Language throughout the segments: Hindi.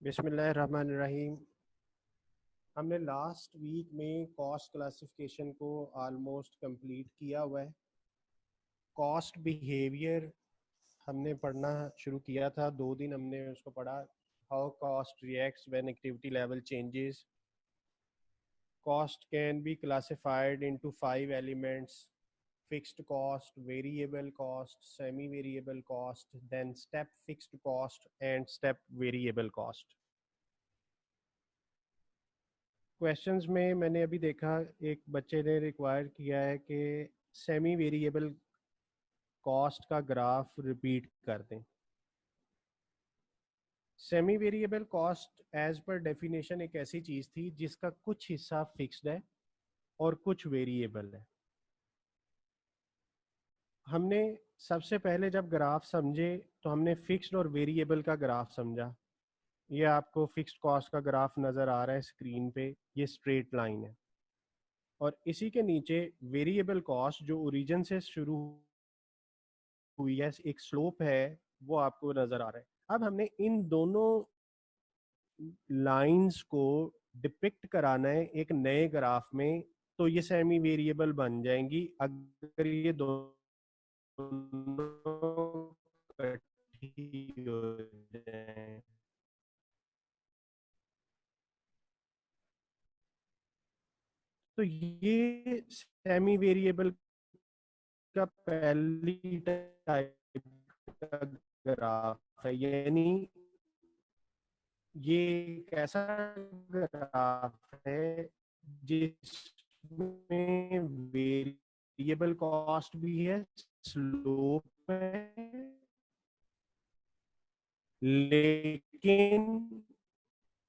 बिस्मिल्लाहिर्रहमानिर्रहीम। हमने लास्ट वीक में कॉस्ट क्लासिफिकेशन को ऑलमोस्ट कंप्लीट किया हुआ है। कॉस्ट बिहेवियर हमने पढ़ना शुरू किया था, 2 दिन हमने उसको पढ़ा। How cost reacts when activity level changes. Cost can be classified into 5 elements: fixed cost, variable cost, semi variable cost, then step fixed cost and step variable cost. Questions में मैंने अभी देखा एक बच्चे ने रिक्वायर किया है कि सेमी वेरिएबल कॉस्ट का ग्राफ रिपीट कर दें। Semi variable cost as per definition एक ऐसी चीज थी जिसका कुछ हिस्सा फिक्स्ड है और कुछ वेरिएबल है। हमने सबसे पहले जब ग्राफ समझे तो हमने फिक्स्ड और वेरिएबल का ग्राफ समझा। ये आपको फिक्स्ड कॉस्ट का ग्राफ नजर आ रहा है स्क्रीन पे, ये स्ट्रेट लाइन है। और इसी के नीचे वेरिएबल कॉस्ट जो ओरिजिन से शुरू हुई है, एक स्लोप है, वो आपको नजर आ रहा है। अब हमने इन दोनों लाइंस को डिपिक्ट कराना है एक नए ग्राफ में, तो ये सेमी वेरिएबल बन जाएंगी अगर ये दोनों इकट्ठी हो जाएं। तो ये सेमी वेरिएबल का पहली टाइप का ग्राफ है, यानी ये एक ऐसा ग्राफ है जिसमें वेरिएबल कॉस्ट भी है, स्लोप है, लेकिन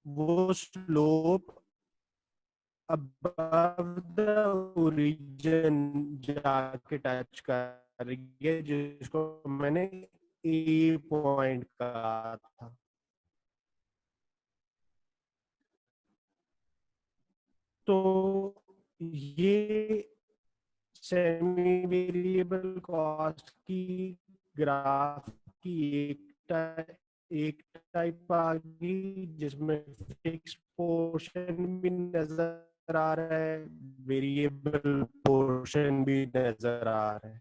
वो स्लोप अबव द ओरिजिन जाके टच कर रही है, जिसको मैंने ए पॉइंट कहा था। तो ये सेमी वेरिएबल कॉस्ट की ग्राफ की एक टाइप आ गई जिसमें फिक्स पोर्शन भी नजर आ रहा है, वेरिएबल पोर्शन भी नजर आ रहा है।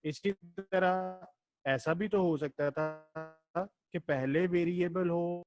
इसी तरह ऐसा भी तो हो सकता था कि पहले वेरिएबल हो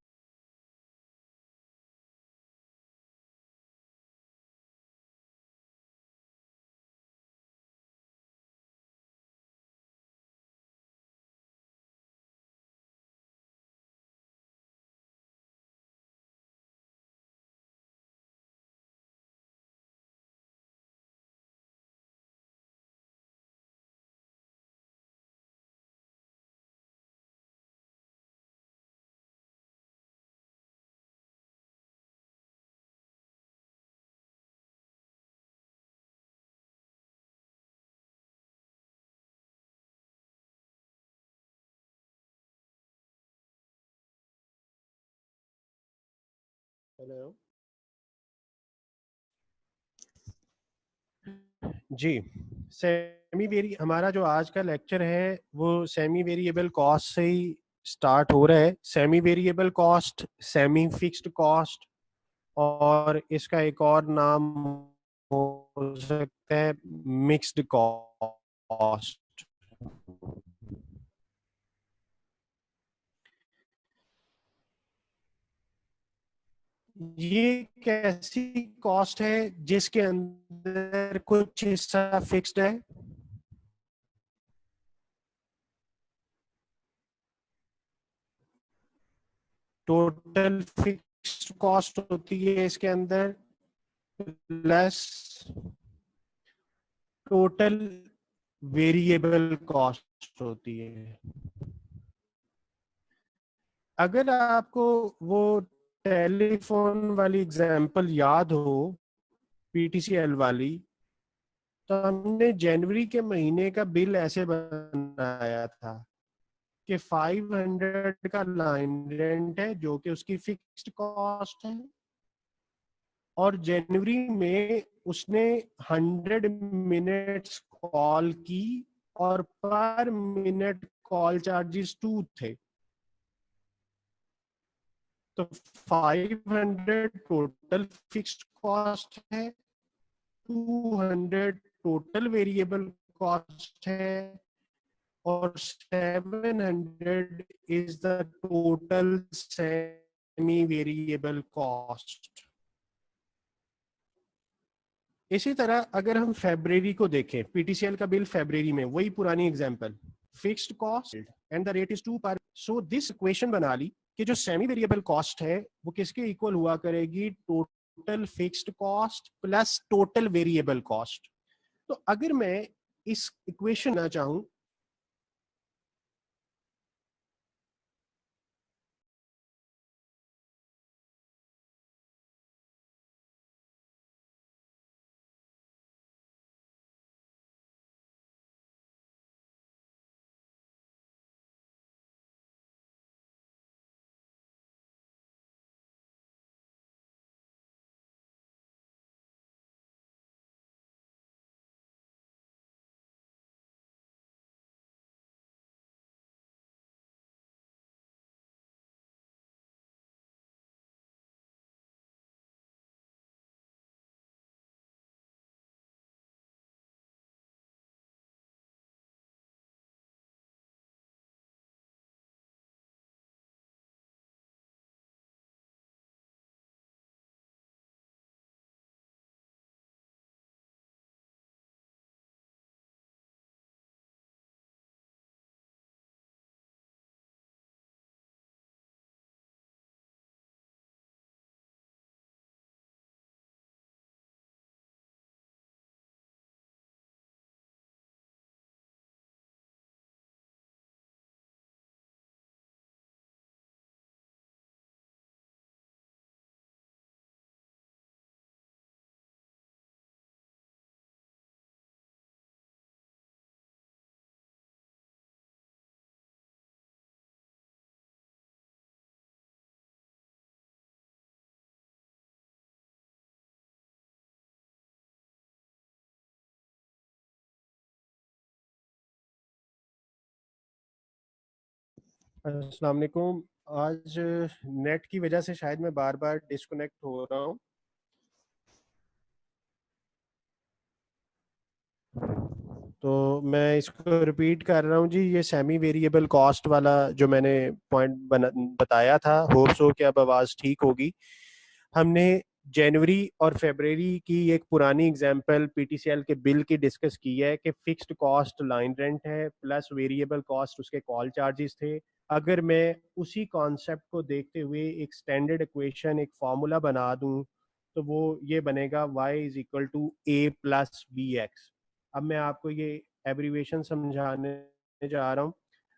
जी। सेमी वेरी हमारा जो आज का लेक्चर है वो सेमी वेरिएबल कॉस्ट से ही स्टार्ट हो रहा है। Semi variable cost, semi fixed cost, और इसका एक और नाम हो सकता है मिक्स्ड कॉस्ट। ये एक ऐसी कॉस्ट है जिसके अंदर कुछ हिस्सा फिक्स्ड है टोटल फिक्स्ड कॉस्ट होती है इसके अंदर, प्लस टोटल वेरिएबल कॉस्ट होती है। अगर आपको वो टेलीफोन वाली एग्जांपल याद हो, पीटीसीएल वाली, तो हमने जनवरी के महीने का बिल ऐसे बनाया था कि 500 का लाइन रेंट है जो कि उसकी फिक्स्ड कॉस्ट है, और जनवरी में उसने 100 मिनट्स कॉल की और पर मिनट कॉल चार्जेस 2 थे। तो 500 टोटल फिक्स्ड कॉस्ट है, 200 टोटल वेरिएबल कॉस्ट है, और 700 is the total semi variable cost. इसी तरह अगर हम फेब्रुअरी को देखें, पीटीसीएल का बिल फेब्रुअरी में, वही पुरानी example, fixed cost and the rate is 2 पर। सो दिस इक्वेशन बना ली कि जो सेमी वेरिएबल कॉस्ट है वो किसके इक्वल हुआ करेगी, total fixed cost plus total variable cost. तो अगर मैं इस इक्वेशन ना चाहूं, अस्सलाम वालेकुम। आज नेट की वजह से शायद मैं बार बार डिस्कनेक्ट हो रहा हूँ, तो मैं इसको रिपीट कर रहा हूँ जी। ये सेमी वेरिएबल कॉस्ट वाला जो मैंने पॉइंट बताया था, होप सो कि अब आवाज़ ठीक होगी। हमने जनवरी और फरवरी की एक पुरानी एग्जांपल पीटीसीएल के बिल की डिस्कस की है कि फिक्स्ड कॉस्ट लाइन रेंट है प्लस वेरिएबल कॉस्ट उसके कॉल चार्जेस थे। अगर मैं उसी कॉन्सेप्ट को देखते हुए एक स्टैंडर्ड इक्वेशन, एक फॉर्मूला बना दूं, तो वो ये बनेगा y is equal to A plus B X. अब मैं आपको ये एब्रीवेशन समझाने जा रहा हूँ।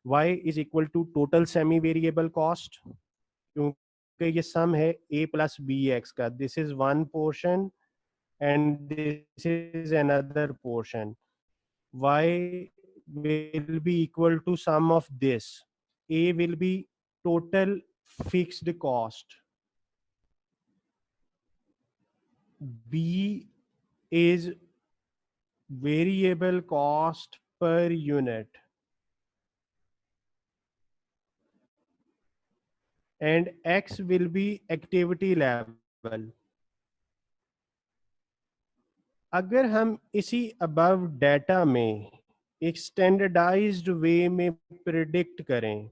y is equal to total semi variable cost, क्योंकि ये सम है a प्लस बी एक्स का। This is one portion and this is another portion. y will be equal to sum of this. A will be total fixed cost, b is variable cost per unit, and x will be activity level. अगर हम इसी अबव डाटा में एक स्टैंडर्डाइज्ड वे में प्रिडिक्ट करें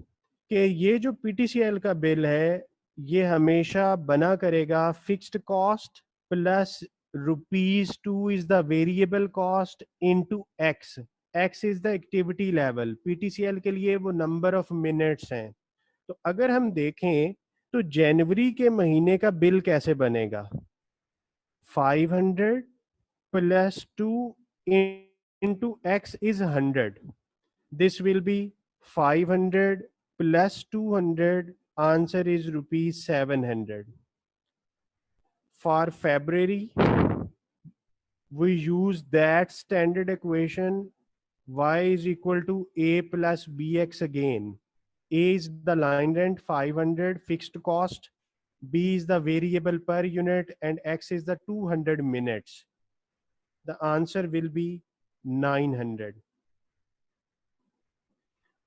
कि ये जो पीटीसीएल का बिल है ये हमेशा बना करेगा fixed cost plus ₹2 is the variable cost into x. X is the activity level, PTCL के लिए वो नंबर ऑफ मिनट्स हैं। तो अगर हम देखें तो जनवरी के महीने का बिल कैसे बनेगा, 500 plus 2 into x is 100. This will be 500 plus 200. Answer is ₹700. For February, we use that standard equation. Y is equal to a plus bx again. A is the line rent 500 fixed cost, b is the variable per unit, and x is the 200 minutes. The answer will be 900.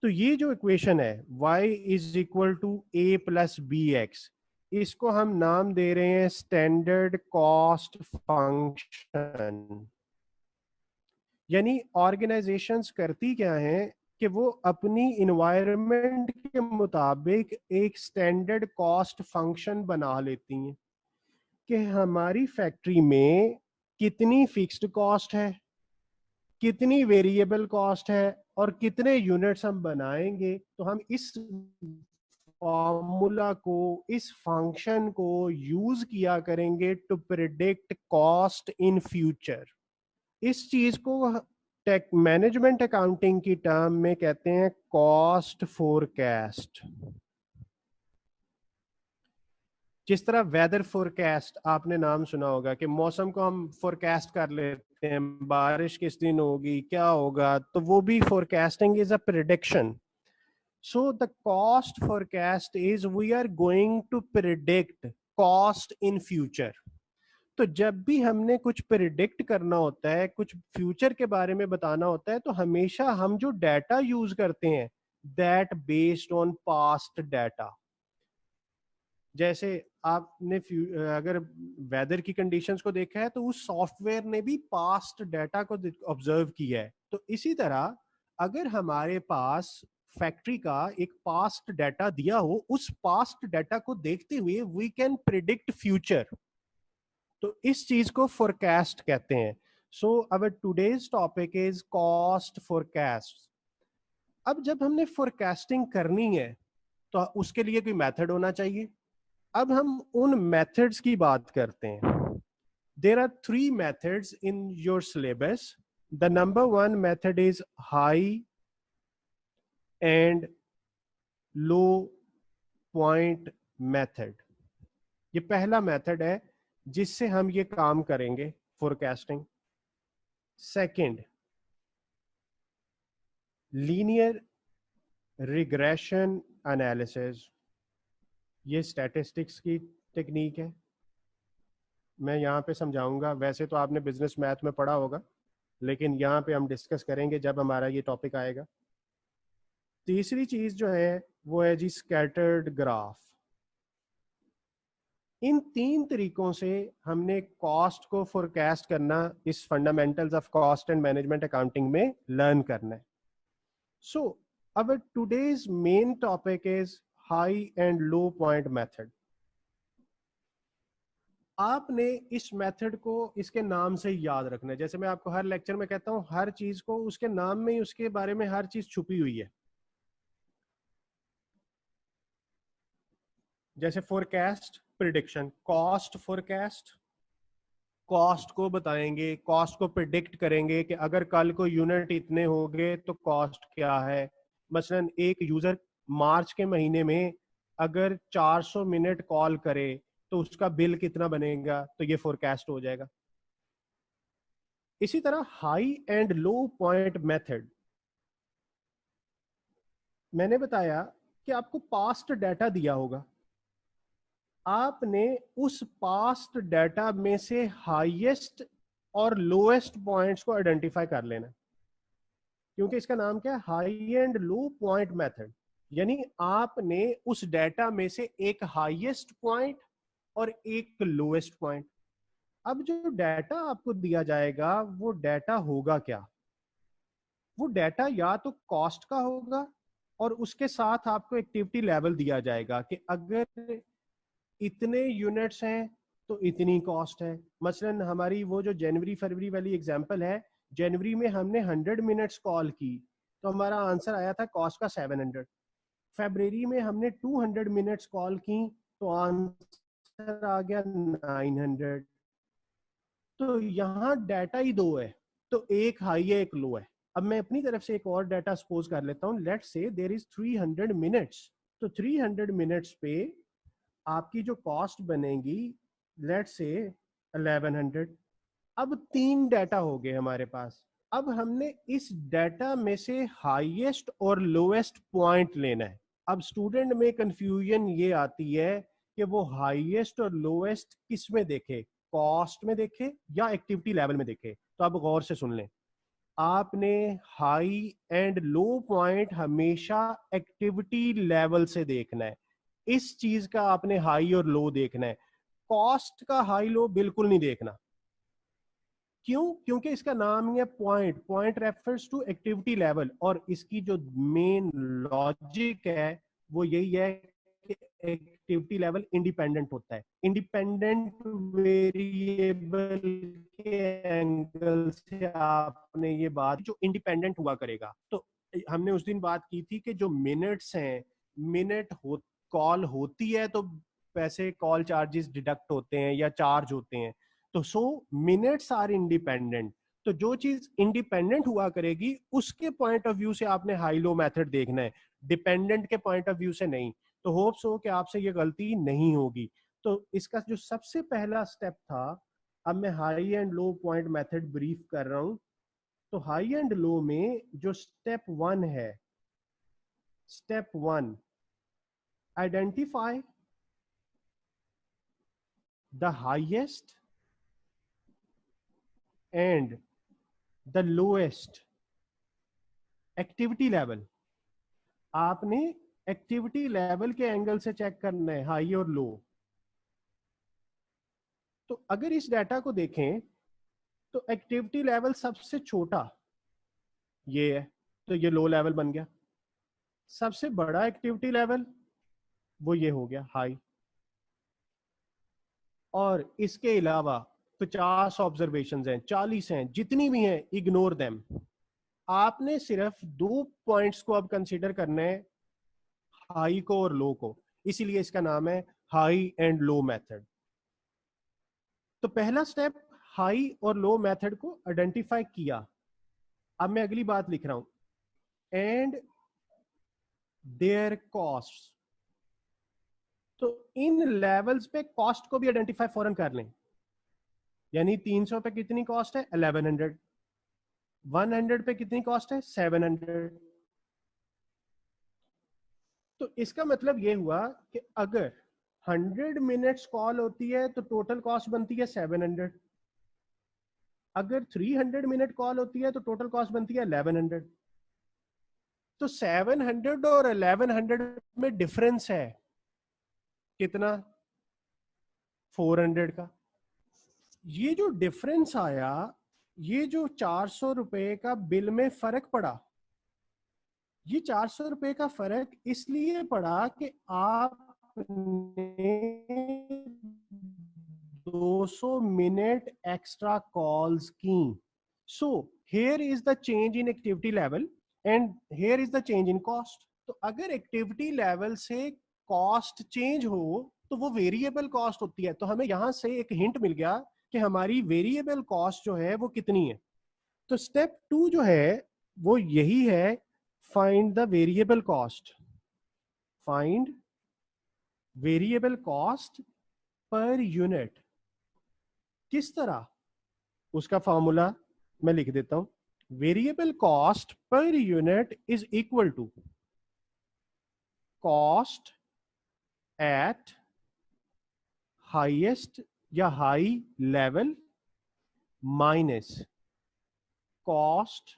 तो ये जो इक्वेशन है y is equal to a plus B X, इसको हम नाम दे रहे हैं स्टैंडर्ड कॉस्ट फंक्शन। यानी ऑर्गेनाइजेशंस करती क्या है कि वो अपनी इन्वायरमेंट के मुताबिक एक स्टैंडर्ड कॉस्ट फंक्शन बना लेती हैं कि हमारी फैक्ट्री में कितनी फिक्स्ड कॉस्ट है, कितनी वेरिएबल कॉस्ट है और कितने यूनिट्स हम बनाएंगे। तो हम इस फॉर्मूला को, इस फंक्शन को यूज किया करेंगे to predict cost in future. इस चीज को टेक मैनेजमेंट अकाउंटिंग की टर्म में कहते हैं कॉस्ट फोरकास्ट। जिस तरह वेदर फोरकास्ट आपने नाम सुना होगा कि मौसम को हम फोरकास्ट कर लेते हैं, बारिश किस दिन होगी, क्या होगा, तो वो भी forecasting is a prediction. So the cost forecast is we are going to predict cost in future. तो जब भी हमने कुछ प्रिडिक्ट करना होता है, कुछ फ्यूचर के बारे में बताना होता है, तो हमेशा हम जो डाटा यूज करते हैं that based on past data. जैसे आपने अगर वेदर की कंडीशंस को देखा है तो उस सॉफ्टवेयर ने भी पास्ट डाटा को ऑब्जर्व किया है। तो इसी तरह अगर हमारे पास फैक्ट्री का एक पास्ट डाटा दिया हो, उस पास्ट डाटा को देखते हुए वी कैन प्रिडिक्ट फ्यूचर। तो इस चीज को फोरकास्ट कहते हैं। So our today's topic is cost forecast. अब जब हमने फोरकास्टिंग करनी है तो उसके लिए कोई मेथड होना चाहिए। अब हम उन मेथड्स की बात करते हैं। There are 3 methods in your syllabus. The number 1 method is high and low point method. ये पहला मेथड है जिससे हम ये काम करेंगे forecasting. Second, linear regression analysis. ये स्टैटिस्टिक्स की टेक्निक है, मैं यहाँ पे समझाऊंगा। वैसे तो आपने बिजनेस मैथ में पढ़ा होगा, लेकिन यहाँ पे हम डिस्कस करेंगे जब हमारा ये टॉपिक आएगा। तीसरी चीज जो है वो है जी स्कैटर्ड ग्राफ। इन 3 तरीकों से हमने कॉस्ट को फोरकास्ट करना इस fundamentals of cost and management accounting में लर्न करना है। So our today's main topic is high and low point method. आपने इस मेथड को इसके नाम से याद रखना है। जैसे मैं आपको हर लेक्चर में कहता हूं, हर चीज को उसके नाम में ही उसके बारे में हर चीज छुपी हुई है। जैसे forecast, prediction, cost forecast, cost को बताएंगे, कॉस्ट को प्रिडिक्ट करेंगे कि अगर कल को यूनिट इतने हो गए तो कॉस्ट क्या है। मसलन एक यूजर मार्च के महीने में अगर 400 मिनट कॉल करे तो उसका बिल कितना बनेगा, तो ये फोरकास्ट हो जाएगा। इसी तरह high and low point method, मैंने बताया कि आपको पास्ट डाटा दिया होगा, आपने उस पास्ट डाटा में से हाईएस्ट और लोएस्ट पॉइंट्स को आइडेंटिफाई कर लेना, क्योंकि इसका नाम क्या है, high and low point method. यानी आपने उस डाटा में से एक हाईएस्ट पॉइंट और एक लोएस्ट पॉइंट। अब जो डाटा आपको दिया जाएगा वो डाटा होगा क्या? वो डाटा या तो कॉस्ट का होगा और उसके साथ आपको एक्टिविटी लेवल दिया जाएगा कि अगर इतने यूनिट्स हैं तो इतनी कॉस्ट है। मसलन हमारी वो जो जनवरी फरवरी वाली एग्जांपल है, जनवरी में हमने 100 मिनट्स कॉल की तो हमारा आंसर आया था कॉस्ट का 700। फरवरी में हमने 200 मिनट्स कॉल की तो आंसर आ गया 900। तो यहाँ डाटा ही दो है, तो एक हाई है एक लो है। अब मैं अपनी तरफ से एक और डाटा सपोज कर लेता हूँ। Let's say there is 300 minutes. तो 300 मिनट्स पे आपकी जो कॉस्ट बनेगी लेट्स से 1100। अब 3 डाटा हो गए हमारे पास। अब हमने इस डाटा में से हाईएस्ट और लोएस्ट पॉइंट लेना है। अब स्टूडेंट में कंफ्यूजन ये आती है कि वो हाईएस्ट और लोएस्ट किस में देखे, कॉस्ट में देखे या एक्टिविटी लेवल में देखे। तो आप गौर से सुन लें, आपने हाई एंड लो पॉइंट हमेशा एक्टिविटी लेवल से देखना है। इस चीज का आपने हाई और लो देखना है, कॉस्ट का हाई लो बिल्कुल नहीं देखना। क्यों? क्योंकि इसका नाम ही है point, point refers to activity level, और इसकी जो मेन लॉजिक है वो यही है कि एक्टिविटी लेवल इंडिपेंडेंट होता है। इंडिपेंडेंट वेरिएबल के एंगल से आपने ये बात, जो इंडिपेंडेंट हुआ करेगा, तो हमने उस दिन बात की थी कि जो मिनट्स हैं, मिनट हो कॉल होती है तो पैसे कॉल चार्जेस डिडक्ट होते हैं या चार्ज होते हैं, तो सो मिनट्स आर इंडिपेंडेंट। तो जो चीज इंडिपेंडेंट हुआ करेगी उसके पॉइंट ऑफ व्यू से आपने हाई लो मेथड देखना है, डिपेंडेंट के पॉइंट ऑफ व्यू से नहीं। तो होप सो कि आपसे ये गलती नहीं होगी। तो इसका जो सबसे पहला स्टेप था, अब मैं high and low point method brief कर रहा हूं। तो हाई एंड लो में जो स्टेप 1 है, step 1, identify the highest and the lowest activity level. आपने एक्टिविटी लेवल के एंगल से चेक करना है हाई और लो। तो अगर इस डाटा को देखें तो एक्टिविटी लेवल सबसे छोटा ये है, तो ये लो लेवल बन गया। सबसे बड़ा एक्टिविटी लेवल वो ये हो गया हाई। और इसके अलावा 50 ऑब्जर्वेशन हैं, 40 हैं, जितनी भी हैं, इग्नोर देम। आपने सिर्फ 2 पॉइंट्स को अब कंसीडर करना है, हाई को और लो को, इसीलिए इसका नाम है हाई एंड लो मेथड। तो पहला स्टेप, हाई और लो मेथड को आइडेंटिफाई किया। अब मैं अगली बात लिख रहा हूं, एंड देयर कॉस्ट। तो इन लेवल्स पे कॉस्ट को भी आइडेंटिफाई फौरन कर लें। यानी 300 पे कितनी कॉस्ट है? 1100। 100 पे कितनी कॉस्ट है? 700। तो इसका मतलब ये हुआ कि अगर 100 मिनट्स कॉल होती है तो टोटल कॉस्ट बनती है 700। अगर 300 मिनट कॉल होती है तो टोटल कॉस्ट बनती है 1100। तो 700 और 1100 में डिफरेंस है कितना? 400 का। ये जो डिफरेंस आया, ये जो 400 रुपए का बिल में फर्क पड़ा, ये 400 रुपए का फर्क इसलिए पड़ा कि आपने 200 मिनट एक्स्ट्रा कॉल्स की। So here is the change in activity level and here is the change in cost. तो अगर एक्टिविटी लेवल से कॉस्ट चेंज हो तो वो वेरिएबल कॉस्ट होती है। तो हमें यहां से एक हिंट मिल गया कि हमारी वेरिएबल कॉस्ट जो है वो कितनी है। तो स्टेप 2 जो है वो यही है, find the variable cost. Find variable cost per unit. किस तरह? उसका फॉर्मूला मैं लिख देता हूं। Variable cost per unit is equal to cost at highest या high level minus cost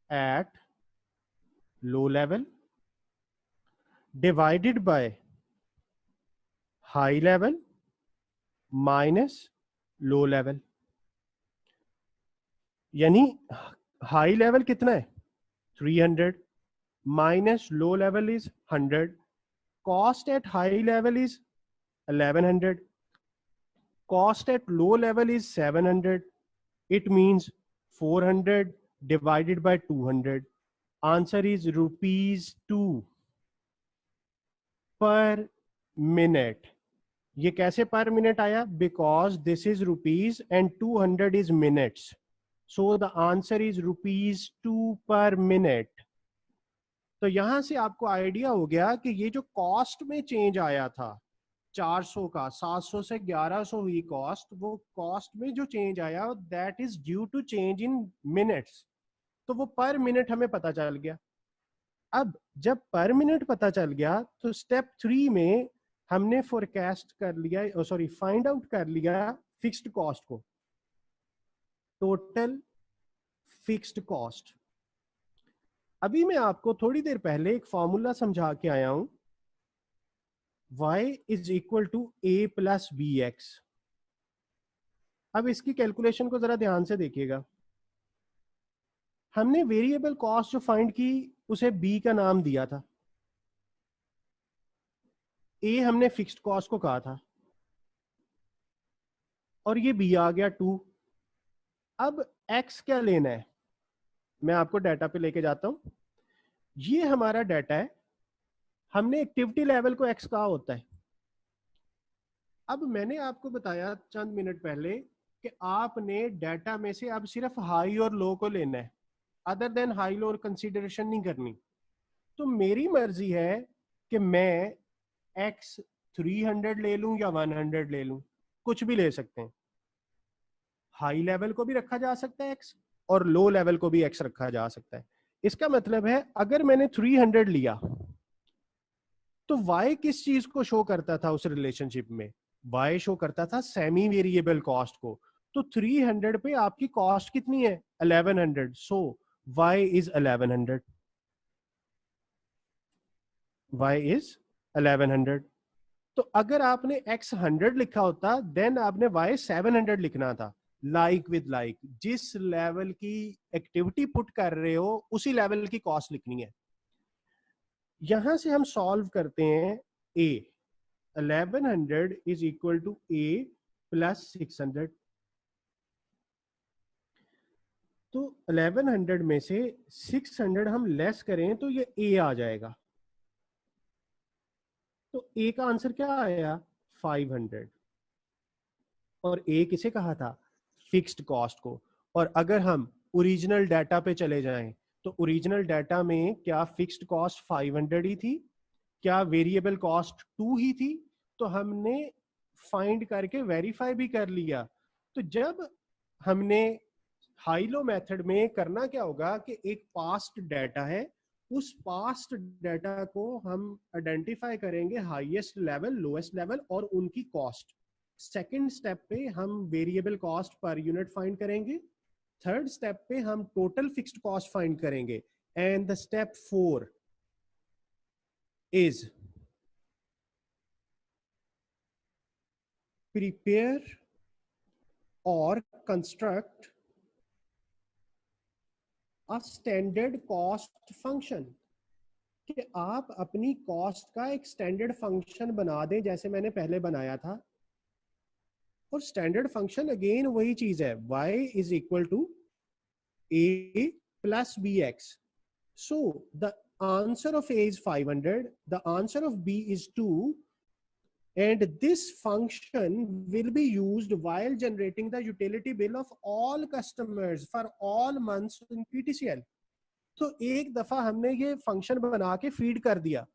at low level divided by high level minus low level. यानी हाई लेवल कितना है? 300 minus low level is 100। Cost at high level is 1100। Cost at low level is 700। It means 400 divided by 200. Answer is ₹2 per minute. ये कैसे पर मिनट आया? Because this is rupees and 200 is minutes, so the answer is ₹2 पर मिनट। तो यहां से आपको आइडिया हो गया कि ये जो कॉस्ट में चेंज आया था 400 का, 700 से 1100 हुई कॉस्ट, वो कॉस्ट में जो चेंज आया that is due to change in minutes. तो वो पर मिनट हमें पता चल गया। अब जब पर मिनट पता चल गया तो स्टेप 3 में हमने फोरकास्ट कर लिया, सॉरी फाइंड आउट कर लिया फिक्स्ड कॉस्ट को, टोटल फिक्स्ड कॉस्ट। अभी मैं आपको थोड़ी देर पहले एक फॉर्मूला समझा के आया हूं y is equal to a plus B X. अब इसकी कैलकुलेशन को जरा ध्यान से देखिएगा। हमने वेरिएबल कॉस्ट जो फाइंड की उसे b का नाम दिया था, a हमने फिक्स्ड कॉस्ट को कहा था, और ये b आ गया 2। अब x क्या लेना है, मैं आपको डाटा पे लेके जाता हूं। ये हमारा डाटा है, हमने एक्टिविटी लेवल को x कहा होता है। अब मैंने आपको बताया चंद मिनट पहले कि आपने डाटा में से अब सिर्फ हाई और लो को लेना है, other than high low consideration नहीं करनी। तो मेरी मर्जी है कि मैं x 300 ले लूं या 100 ले लूं, कुछ भी ले सकते हैं। हाई लेवल को भी रखा जा सकता है x, और लो लेवल को भी x रखा जा सकता है। इसका मतलब है अगर मैंने 300 लिया तो y किस चीज को शो करता था उस रिलेशनशिप में, y शो करता था सेमी वेरिएबल कॉस्ट को। तो 300 पे आपकी कॉस्ट कितनी है, 1100, सो y इज 1100, y इज 1100। तो अगर आपने x 100 लिखा होता देन आपने y 700 लिखना था। लाइक विद लाइक, जिस लेवल की एक्टिविटी पुट कर रहे हो उसी लेवल की कॉस्ट लिखनी है। यहां से हम सॉल्व करते हैं a, 1100 is equal to a plus 600। तो 1100 में से 600 हम लेस करें तो ये a आ जाएगा। तो a का आंसर क्या आया, 500। और a किसे कहा था, फिक्स्ड कॉस्ट को। और अगर हम ओरिजिनल डाटा पे चले जाएं तो ओरिजिनल डाटा में क्या फिक्स्ड कॉस्ट 500 ही थी, क्या वेरिएबल कॉस्ट 2 ही थी। तो हमने फाइंड करके वेरीफाई भी कर लिया। तो जब हमने हाई लो मेथड में करना क्या होगा कि एक पास्ट डाटा है, उस पास्ट डाटा को हम आइडेंटिफाई करेंगे हाईएस्ट लेवल, लोएस्ट लेवल और उनकी कॉस्ट। सेकंड स्टेप पे हम variable cost per unit find करेंगे। थर्ड स्टेप पे हम टोटल फिक्स्ड कॉस्ट फाइंड करेंगे। And the step 4 is prepare or construct a standard cost function। कि आप अपनी कॉस्ट का एक स्टैंडर्ड फंक्शन बना दें जैसे मैंने पहले बनाया था। और स्टैंडर्ड फंक्शन अगेन वही चीज है, y is equal to a plus B X. So the answer of a is 500, the answer of b is 2, and this function will be used while generating the utility bill of all customers for all months in PTCL। तो एक दफा हमने ये फंक्शन बना के फीड कर दिया।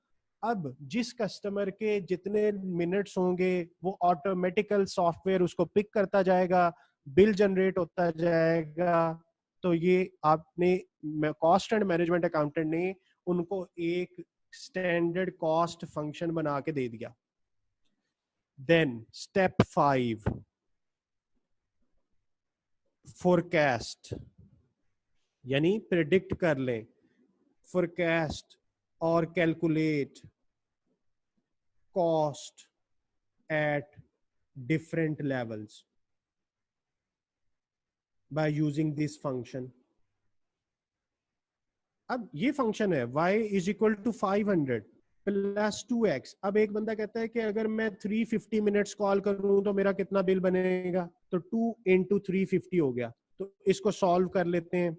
अब जिस कस्टमर के जितने मिनट्स होंगे वो ऑटोमेटिकल सॉफ्टवेयर उसको पिक करता जाएगा, बिल जनरेट होता जाएगा। तो ये आपने कॉस्ट एंड मैनेजमेंट अकाउंटेंट ने उनको एक स्टैंडर्ड कॉस्ट फंक्शन बना के दे दिया। देन स्टेप 5, फोरकास्ट, यानी प्रिडिक्ट कर लें, फोरकास्ट और calculate cost at different levels by using this function. अब ये फंक्शन है y is equal to 500 plus 2x। अब एक बंदा कहता है कि अगर मैं 350 मिनट्स कॉल करूं तो मेरा कितना बिल बनेगा, तो 2 इंटू 350 हो गया। तो इसको सॉल्व कर लेते हैं,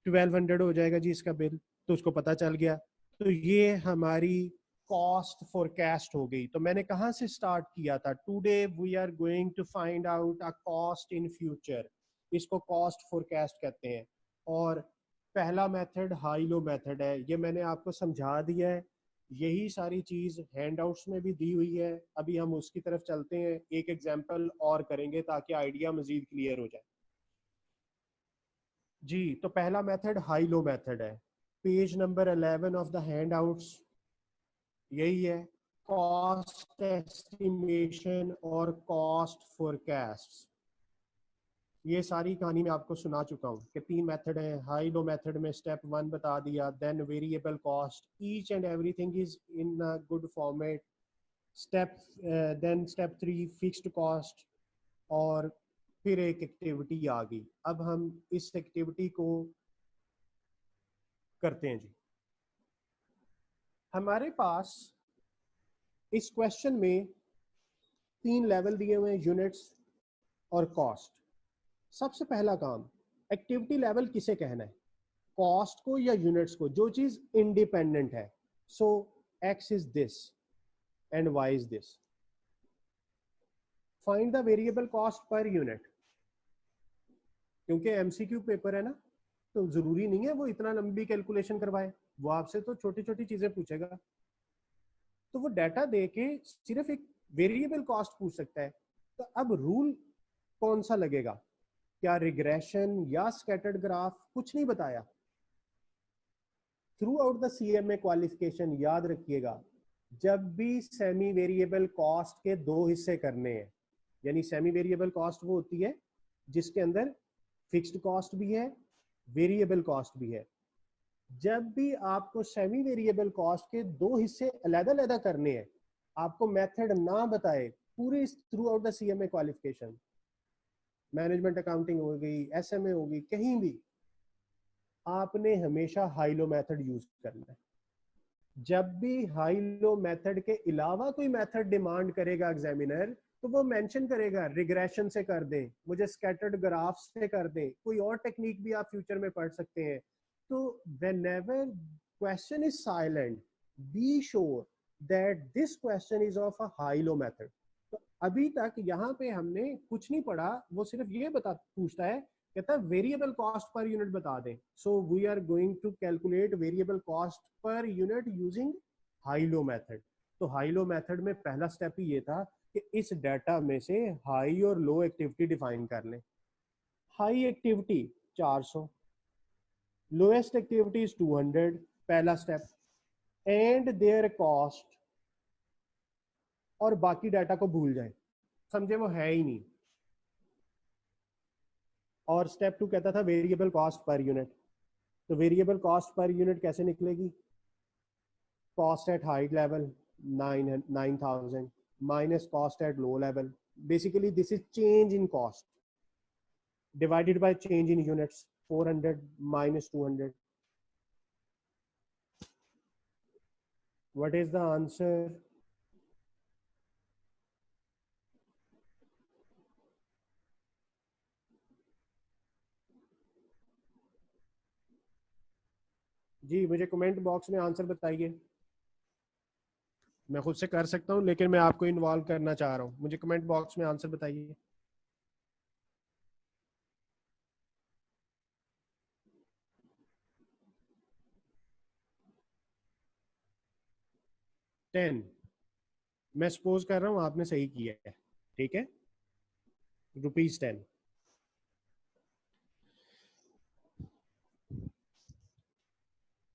1200 हो जाएगा जी इसका बिल। तो उसको पता चल गया। तो ये हमारी कॉस्ट फोरकास्ट हो गई। तो मैंने कहां से स्टार्ट किया था, today we are going to find out a cost in future. इसको कॉस्ट फोरकास्ट कहते हैं। और पहला मेथड हाई लो मेथड है, ये मैंने आपको समझा दिया है। यही सारी चीज हैंडआउट्स में भी दी हुई है। अभी हम उसकी तरफ चलते हैं, एक एग्जांपल और करेंगे ताकि आइडिया मजीद क्लियर हो जाए। जी, तो पहला मेथड हाई लो मेथड है। Page number 11 of the handouts यही है, कॉस्ट एस्टिमेशन और कॉस्ट फोरकास्ट। ये सारी कहानी मैं आपको सुना चुका हूँ कि 3 मेथड है। हाई लो मेथड में स्टेप 1 बता दिया, then variable cost, each and everything is in a good format. Step then step 3 fixed cost, और फिर एक एक्टिविटी आ गई। अब हम इस एक्टिविटी को करते हैं जी। हमारे पास इस क्वेश्चन में 3 लेवल दिए हुए हैं, यूनिट्स और कॉस्ट। सबसे पहला काम, एक्टिविटी लेवल किसे कहना है, कॉस्ट को या यूनिट्स को, जो चीज इंडिपेंडेंट है। So X is this and Y is this. Find the variable cost per unit. क्योंकि एमसीक्यू पेपर है ना, तो जरूरी नहीं है वो इतना लंबी कैलकुलेशन करवाए, वो आपसे तो छोटी छोटी चीजें पूछेगा। तो वो डाटा दे के सिर्फ एक वेरिएबल कॉस्ट पूछ सकता है। तो अब रूल कौन सा लगेगा, क्या रिग्रेशन या स्कैटर्ड ग्राफ, कुछ नहीं बताया। Through out the CMA qualification याद रखिएगा, जब भी सेमी वेरिएबल कॉस्ट के 2 हिस्से करने हैं, यानी सेमी वेरिएबल कॉस्ट वो होती है जिसके अंदर फिक्स्ड कॉस्ट भी है, वेरिएबल कॉस्ट भी है। जब भी आपको सेमी वेरिएबल कॉस्ट के 2 हिस्से अलग-अलग करने हैं, आपको मेथड ना बताए, पूरे through out the CMA qualification, management accounting हो गई, एसएमए हो गई, कहीं भी आपने हमेशा हाई लो मेथड यूज करना है। जब भी हाई लो मेथड के अलावा कोई मेथड डिमांड करेगा एग्जामिनर, तो वो मेंशन करेगा रिग्रेशन से कर दें, मुझे स्कैटर्ड ग्राफ से कर दें, कोई और टेक्निक भी आप फ्यूचर में पढ़ सकते हैं। तो whenever question is silent, be sure that this question is of a high low method। तो अभी तक यहाँ पे हमने कुछ नहीं पढ़ा, वो सिर्फ ये पूछता है, कहता है वेरिएबल कॉस्ट पर यूनिट बता दें। So we are going to calculate variable cost per unit using high low method. तो हाई लो मेथड में पहला स्टेप ही ये था कि इस डाटा में से हाई और लो एक्टिविटी डिफाइन कर लें। High activity 400, lowest activity is 200, पहला स्टेप, एंड देयर कॉस्ट, और बाकी डाटा को भूल जाए, समझे वो है ही नहीं। और स्टेप 2 कहता था वेरिएबल कॉस्ट पर यूनिट। तो वेरिएबल कॉस्ट पर यूनिट कैसे निकलेगी, cost at high level 9000 minus cost at low level, basically this is change in cost divided by change in units, 400 minus 200। What is the answer? जी मुझे कमेंट बॉक्स में आंसर बताइए। मैं खुद से कर सकता हूं, लेकिन मैं आपको इन्वॉल्व करना चाह रहा हूं। मुझे कमेंट बॉक्स में आंसर बताइए। टेन, मैं सपोज कर रहा हूं आपने सही किया है, ठीक है, ₹10।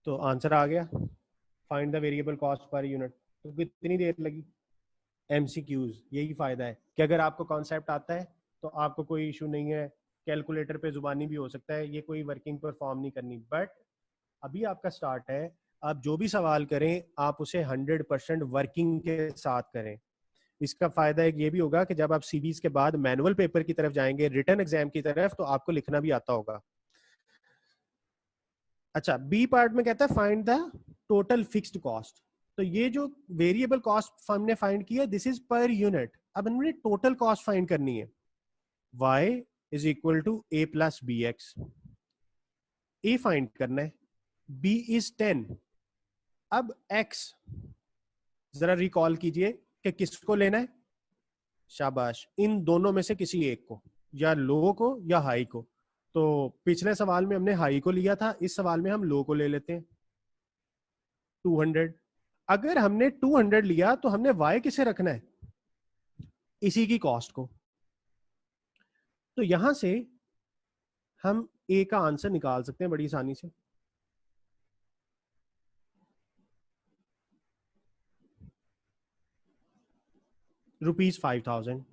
तो आंसर आ गया, find the variable cost per unit. तो कितनी देर लगी, एमसीक्यूज यही फायदा है कि अगर आपको कॉन्सेप्ट आता है तो आपको कोई इशू नहीं है, कैलकुलेटर पे जुबानी भी हो सकता है, ये कोई वर्किंग परफॉर्म नहीं करनी। बट अभी आपका स्टार्ट है, आप जो भी सवाल करें आप उसे 100% वर्किंग के साथ करें। इसका फायदा एक ये भी होगा कि जब आप सीबीज के बाद मैनुअल पेपर की तरफ जाएंगे, रिटन एग्जाम की तरफ, तो आपको लिखना भी आता होगा। अच्छा, बी पार्ट में कहता है find the total fixed cost. तो ये जो वेरिएबल कॉस्ट हमने फाइंड किया, दिस इज पर यूनिट। अब हमने टोटल कॉस्ट फाइंड करनी है। y is equal to a plus B X, a find करना है, b इज 10। अब x जरा रिकॉल कीजिए कि किसको लेना है, शाबाश, इन दोनों में से किसी एक को, या लो को या हाई को। तो पिछले सवाल में हमने हाई को लिया था, इस सवाल में हम लो को ले लेते हैं, 200। अगर हमने 200 लिया तो हमने y किसे रखना है, इसी की कॉस्ट को। तो यहां से हम a का आंसर निकाल सकते हैं बड़ी आसानी से। ₹5000।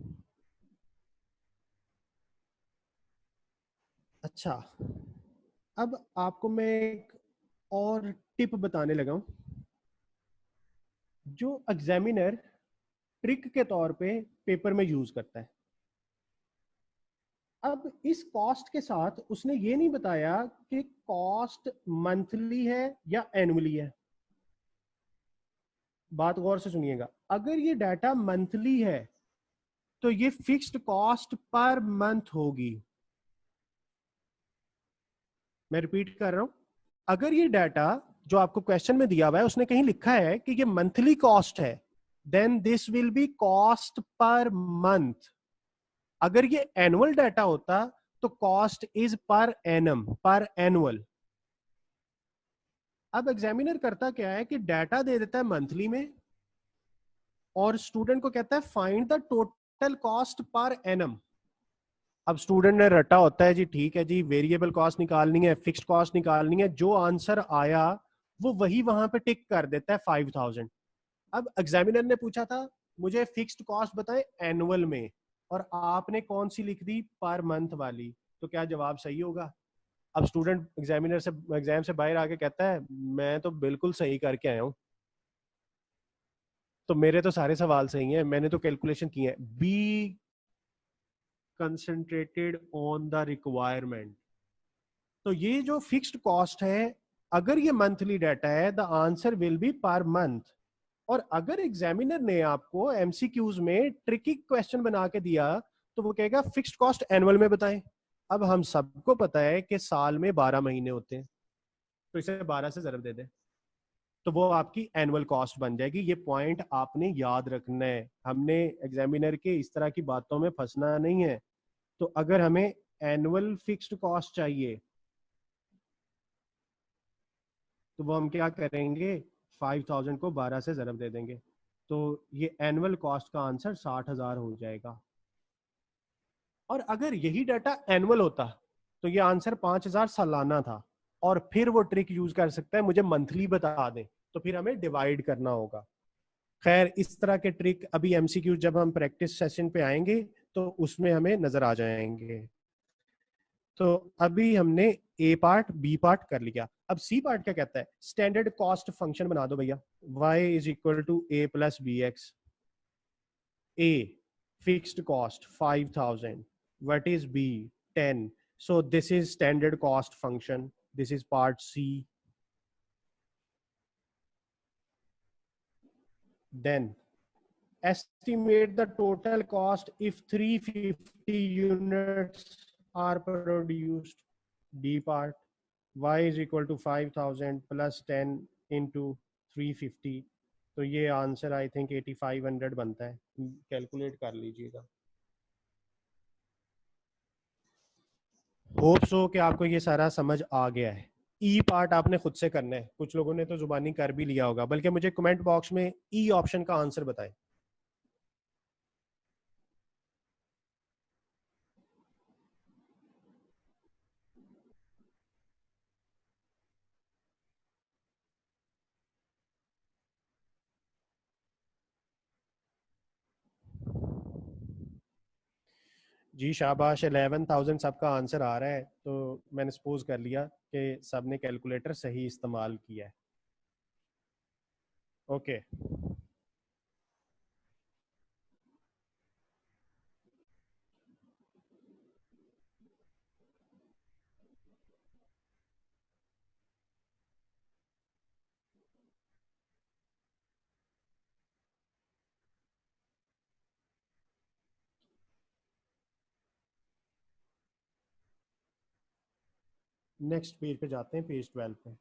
अच्छा, अब आपको मैं एक और टिप बताने लगा हूं। जो एग्जामिनर ट्रिक के तौर पे पेपर में यूज करता है। अब इस कॉस्ट के साथ उसने ये नहीं बताया कि कॉस्ट मंथली है या एनुअली है। बात गौर से सुनिएगा, अगर ये डाटा मंथली है तो ये फिक्स्ड कॉस्ट पर मंथ होगी। मैं रिपीट कर रहा हूं, अगर ये डाटा जो आपको क्वेश्चन में दिया हुआ है उसने कहीं लिखा है कि ये मंथली कॉस्ट है, then this will be cost per month. अगर ये एनुअल डाटा होता तो cost is per annum, per annual. अब एग्जामिनर करता क्या है कि डाटा दे देता है मंथली में और स्टूडेंट को कहता है find the total cost per annum. अब स्टूडेंट ने रटा होता है जी, ठीक है जी, वेरिएबल कॉस्ट निकालनी है, फिक्स्ड कॉस्ट निकालनी है, जो आंसर आया वो वही वहां पे टिक कर देता है 5000। अब एग्जामिनर ने पूछा था मुझे फिक्स्ड कॉस्ट बताएं एनुअल में, और आपने कौन सी लिख दी, पर मंथ वाली, तो क्या जवाब सही होगा? अब स्टूडेंट एग्जामिनर से एग्जाम से बाहर आके कहता है मैं तो बिल्कुल सही करके आया हूं, तो मेरे तो सारे सवाल सही हैं, मैंने तो कैलकुलेशन की है। Be concentrated on the requirement. तो ये जो फिक्स्ड कॉस्ट है, अगर ये मंथली डाटा है the answer will be per month. और अगर एग्जामिनर ने आपको एमसीक्यूज में ट्रिकी क्वेश्चन बना के दिया तो वो कहेगा फिक्स्ड कॉस्ट एनुअल में बताएं। अब हम सबको पता है कि साल में 12 महीने होते हैं, तो इसे 12 से जरूर दे दें तो वो आपकी एनुअल कॉस्ट बन जाएगी। ये पॉइंट आपने याद रखना है, हमने एग्जामिनर के इस तरह की बातों में फंसना नहीं है। तो अगर हमें एनुअल फिक्स्ड कॉस्ट चाहिए तो वो हम क्या करेंगे, 5000 को 12 से जरब दे देंगे, तो ये एनुअल कॉस्ट का आंसर 60,000 हो जाएगा। और अगर यही डाटा एनुअल होता तो ये आंसर 5000 सालाना था, और फिर वो ट्रिक यूज कर सकता है मुझे मंथली बता दें, तो फिर हमें डिवाइड करना होगा। खैर इस तरह के ट्रिक अभी एमसीक्यू जब हम प्रैक्टिस सेशन पे आएंगे तो उसमें हमें नजर आ जाएंगे। तो अभी हमने ए पार्ट बी पार्ट कर लिया, अब सी पार्ट क्या कहता है, स्टैंडर्ड कॉस्ट फंक्शन बना दो भैया, y is equal to A plus B X. A fixed cost 5000, what is b 10, so this is standard cost function, this is part C. Then estimate the total cost if 350 units are produced. D part, y is equal to 5000 plus 10 into 350, तो ये आंसर आई थिंक 8500 बनता है, कैलकुलेट कर लीजिएगा। होप सो कि आपको ये सारा समझ आ गया है। ई पार्ट आपने खुद से करना है, कुछ लोगों ने तो जुबानी कर भी लिया होगा, बल्कि मुझे कमेंट बॉक्स में ई ऑप्शन का आंसर बताएं। जी शाबाश, 11,000 सबका आंसर आ रहा है, तो मैंने सपोज कर लिया कि सब ने कैलकुलेटर सही इस्तेमाल किया है। ओके, नेक्स्ट पेज पे जाते हैं, पेज 12 पे।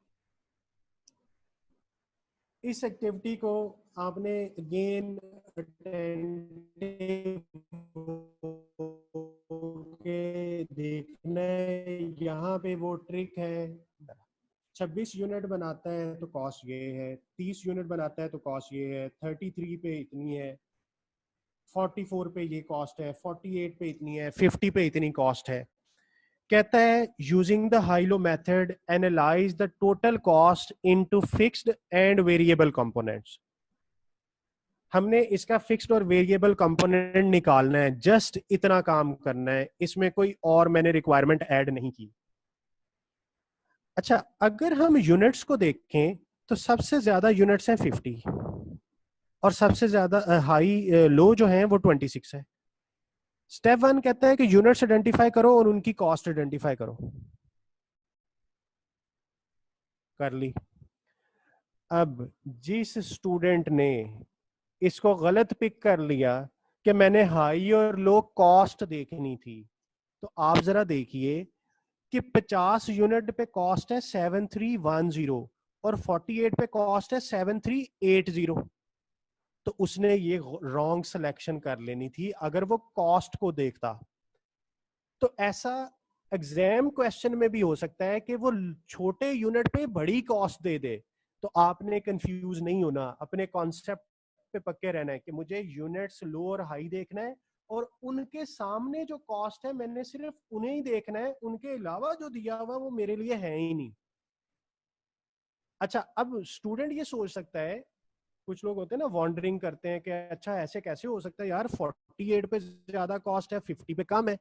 इस एक्टिविटी को आपने अगेन के देखना है। यहाँ पे वो ट्रिक है, 26 यूनिट बनाता है तो कॉस्ट ये है, 30 यूनिट बनाता है तो कॉस्ट ये है, 33 पे इतनी है, 44 पे ये कॉस्ट है, 48 पे इतनी है, 50 पे इतनी कॉस्ट है। कहता है using the high-low method analyse the total cost into fixed and variable components. हमने इसका फिक्स्ड और वेरिएबल कंपोनेंट निकालना है, जस्ट इतना काम करना है, इसमें कोई और मैंने रिक्वायरमेंट ऐड नहीं की। अच्छा, अगर हम यूनिट्स को देखें तो सबसे ज्यादा यूनिट्स हैं 50, और सबसे ज्यादा हाई लो जो है वो 26 है। स्टेप 1 कहता है कि यूनिट्स आइडेंटिफाई करो और उनकी कॉस्ट आइडेंटिफाई करो। कर ली। अब जिस स्टूडेंट ने इसको गलत पिक कर लिया कि मैंने हाई और लो कॉस्ट देखनी थी, तो आप जरा देखिए कि 50 यूनिट पे कॉस्ट है 7310 और 48 पे कॉस्ट है 7380। तो उसने ये रॉन्ग सिलेक्शन कर लेनी थी अगर वो कॉस्ट को देखता। तो ऐसा एग्जाम क्वेश्चन में भी हो सकता है कि वो छोटे यूनिट पे बड़ी कॉस्ट दे दे। तो आपने कंफ्यूज नहीं होना, अपने कॉन्सेप्ट पे पक्के रहना है कि मुझे यूनिट्स लो और हाई देखना है और उनके सामने जो कॉस्ट है मैंने सिर्फ उन्हें ही देखना है, उनके अलावा जो दिया हुआ वो मेरे लिए है ही नहीं। अच्छा, अब स्टूडेंट ये सोच सकता है, कुछ लोग होते हैं ना वॉन्डरिंग करते हैं कि अच्छा ऐसे कैसे हो सकता है यार, 48 पे ज्यादा कॉस्ट है 50 पे कम है।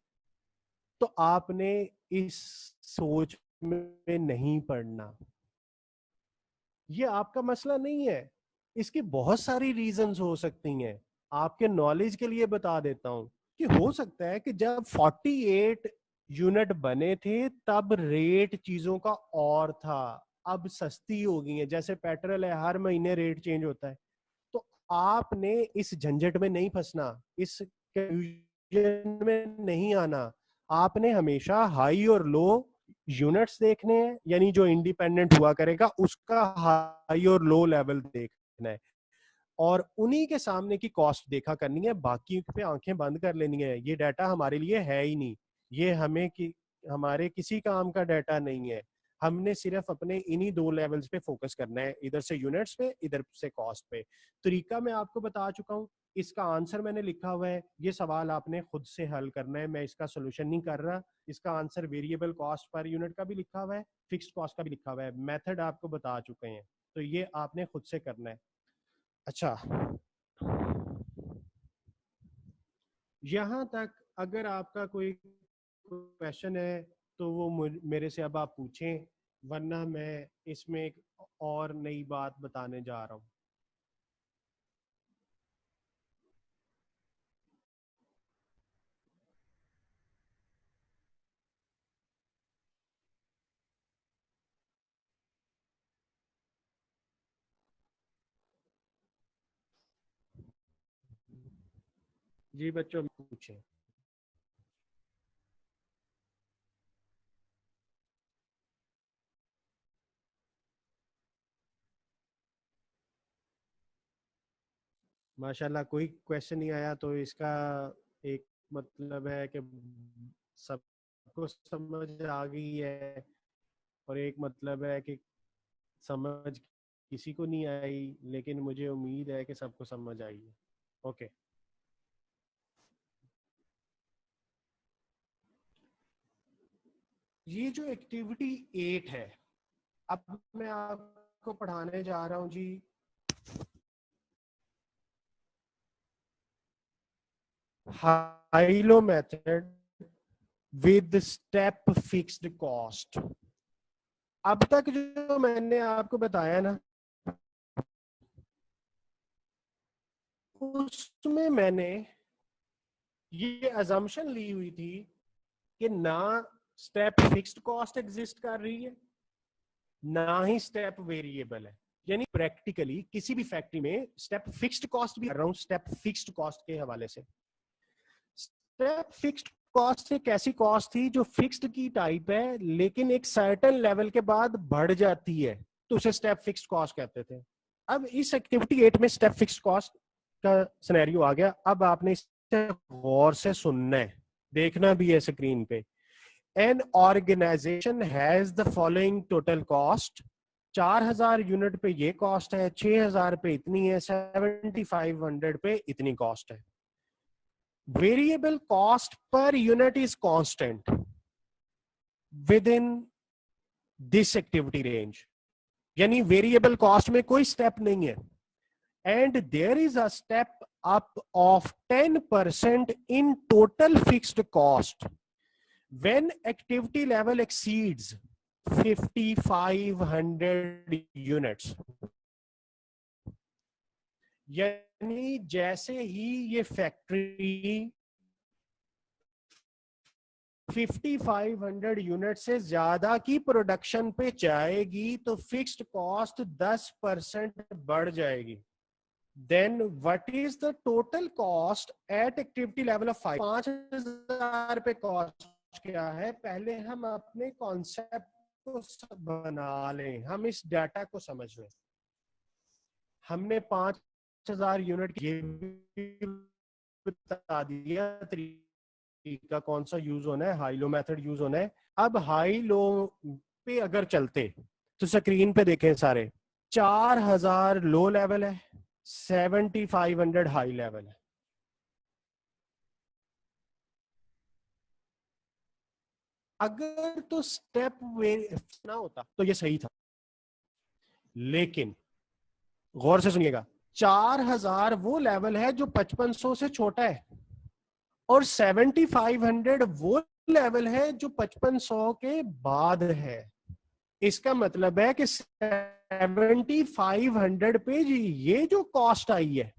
तो आपने इस सोच में नहीं पड़ना, ये आपका मसला नहीं है। इसकी बहुत सारी रीजंस हो सकती हैं। आपके नॉलेज के लिए बता देता हूं कि हो सकता है कि जब 48 यूनिट बने थे तब रेट चीजों का और था, अब सस्ती हो गई है। जैसे पेट्रोल है, हर महीने रेट चेंज होता है। तो आपने इस झंझट में नहीं फंसना, इस कंफ्यूजन में नहीं आना। आपने हमेशा हाई और लो यूनिट्स देखने हैं, यानी जो इंडिपेंडेंट हुआ करेगा उसका हाई और लो लेवल देखना है और उन्हीं के सामने की कॉस्ट देखा करनी है, बाकी पे आंखें बंद कर लेनी है। ये डाटा हमारे लिए है ही नहीं, ये हमारे किसी काम का डाटा नहीं है। हमने सिर्फ अपने इन्हीं दो लेवल्स पे फोकस करना है, इधर से यूनिट्स पे, इधर से कॉस्ट पे। तरीका मैं आपको बता चुका हूँ, इसका आंसर मैंने लिखा हुआ है। ये सवाल आपने खुद से हल करना है, मैं इसका सोल्यूशन नहीं कर रहा। इसका answer variable cost per unit का भी लिखा हुआ है, फिक्स्ड कॉस्ट का भी लिखा हुआ है, मेथड आपको बता चुके हैं। तो ये आपने खुद से करना है। अच्छा, यहां तक अगर आपका कोई क्वेश्चन है तो वो मेरे से अब आप पूछें, वरना मैं इसमें एक और नई बात बताने जा रहा हूं। जी बच्चों पूछें। माशाल्लाह, कोई क्वेश्चन नहीं आया तो इसका एक मतलब है कि सबको समझ आ गई है, और एक मतलब है कि समझ किसी को नहीं आई, लेकिन मुझे उम्मीद है कि सबको समझ आई है। ओके। ये जो एक्टिविटी 8 है, अब मैं आपको पढ़ाने जा रहा हूं जी, high low method with step fixed cost. अब तक जो मैंने आपको बताया ना, उसमें मैंने ये अजम्पशन ली हुई थी कि ना स्टेप फिक्स्ड कॉस्ट एग्जिस्ट कर रही है, ना ही स्टेप वेरिएबल है। यानी प्रैक्टिकली किसी भी फैक्ट्री में स्टेप फिक्स्ड कॉस्ट भी कर रहा हूं, स्टेप फिक्स्ड कॉस्ट के हवाले से। स्टेप फिक्स्ड कॉस्ट एक ऐसी कॉस्ट थी जो फिक्स्ड की टाइप है लेकिन एक सर्टेन लेवल के बाद बढ़ जाती है, तो उसे स्टेप फिक्स्ड कॉस्ट कहते थे। अब इस एक्टिविटी 8 में स्टेप फिक्स्ड कॉस्ट का सिनेरियो आ गया। अब आपने इसे गौर से सुनना है, देखना भी है स्क्रीन पे। An organization has the following total cost. 4000 unit पे ये कॉस्ट है, 6000 पे इतनी है, 7500 पे इतनी कॉस्ट है। Variable cost per unit is constant within this activity range, यानी वेरिएबल कॉस्ट में कोई स्टेप नहीं है, and there is a step up of 10% in total fixed cost when activity level exceeds 5500 units। यानी जैसे ही ये फैक्ट्री 5500 यूनिट से ज्यादा की प्रोडक्शन पे जाएगी तो फिक्स्ड कॉस्ट 10% बढ़ जाएगी. Then what is the total cost at activity level of 5000 पे कॉस्ट क्या है. पहले हम अपने कॉन्सेप्ट को बना लें, हम इस डाटा को समझ लें. हमने 5000 यूनिट ये बता दिया तरीका कौन सा यूज होना है, हाई लो मेथड यूज होना है. अब हाई लो पे अगर चलते तो स्क्रीन पे देखें सारे 4000 लो लेवल है, 7500 हाई लेवल है. अगर तो स्टेप वे ना होता तो ये सही था, लेकिन गौर से सुनिएगा 4000 वो लेवल है जो 5500 से छोटा है और 7500 वो लेवल है जो 5500 के बाद है. इसका मतलब है कि 7500 पे ये जो कॉस्ट आई है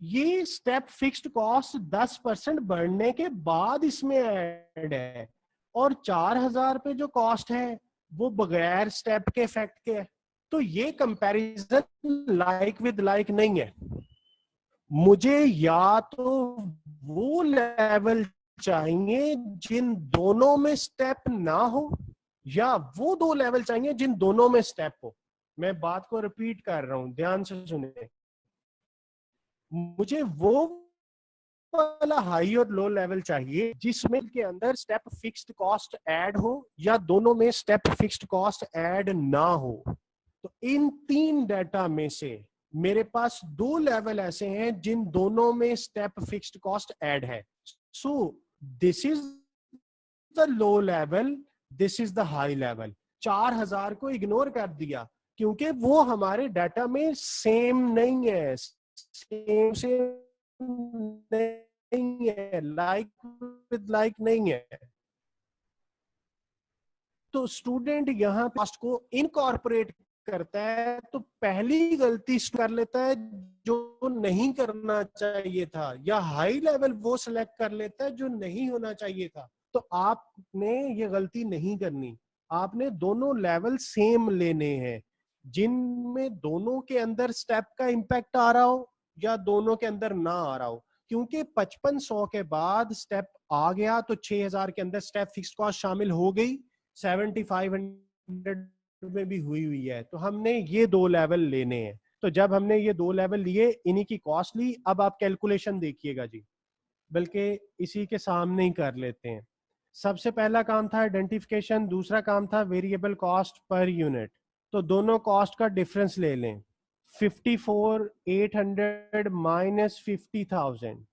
ये स्टेप फिक्स्ड कॉस्ट 10% बढ़ने के बाद इसमें ऐड है और 4000 पे जो कॉस्ट है वो बगैर स्टेप के इफेक्ट के है. तो ये कंपैरिजन लाइक विद लाइक नहीं है. मुझे या तो वो लेवल चाहिए जिन दोनों में स्टेप ना हो या वो दो लेवल चाहिए जिन दोनों में स्टेप हो. मैं बात को रिपीट कर रहा हूं, ध्यान से सुनिए. मुझे वो वाला हाई और लो लेवल चाहिए जिसमें के अंदर स्टेप फिक्स्ड कॉस्ट ऐड हो या दोनों में स्टेप फिक्स्ड कॉस्ट ऐड ना हो. तो इन तीन डाटा में से मेरे पास दो लेवल ऐसे हैं जिन दोनों में स्टेप फिक्स्ड कॉस्ट ऐड है. So this is the low level, this is the high level. 4000 को इग्नोर कर दिया क्योंकि वो हमारे डाटा में सेम नहीं है, सेम नहीं है, लाइक विद लाइक नहीं है. तो स्टूडेंट यहाँ कॉस्ट को इनकॉर्पोरेट करता है तो पहली गलती कर लेता है जो नहीं करना चाहिए था, या हाई लेवल वो सिलेक्ट कर लेता है जो नहीं होना चाहिए था. तो आपने ये गलती नहीं करनी. आपने दोनों लेवल सेम लेने हैं जिनमें दोनों के अंदर स्टेप का इंपैक्ट आ रहा हो या दोनों के अंदर ना आ रहा हो. क्योंकि 5500 के बाद स्टेप आ गया तो 6000 के अंदर स्टेप फिक्स्ड कॉस्ट शामिल हो गई, 7500 में भी हुई है. तो हमने ये दो लेवल लेने हैं. तो जब हमने ये दो लेवल लिए, इन्हीं की कॉस्ट ली, अब आप कैलकुलेशन देखिएगा जी, बल्कि इसी के सामने ही कर लेते हैं. सबसे पहला काम था आइडेंटिफिकेशन, दूसरा काम था वेरिएबल कॉस्ट पर यूनिट. तो दोनों कॉस्ट का डिफरेंस ले लें. 54,800 minus 50,000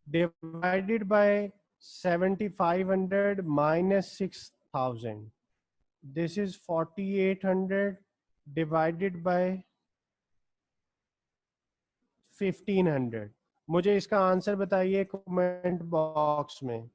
divided by 7500 minus 6000. This is 4800 divided by 1500. मुझे इसका आंसर बताइए कमेंट बॉक्स में.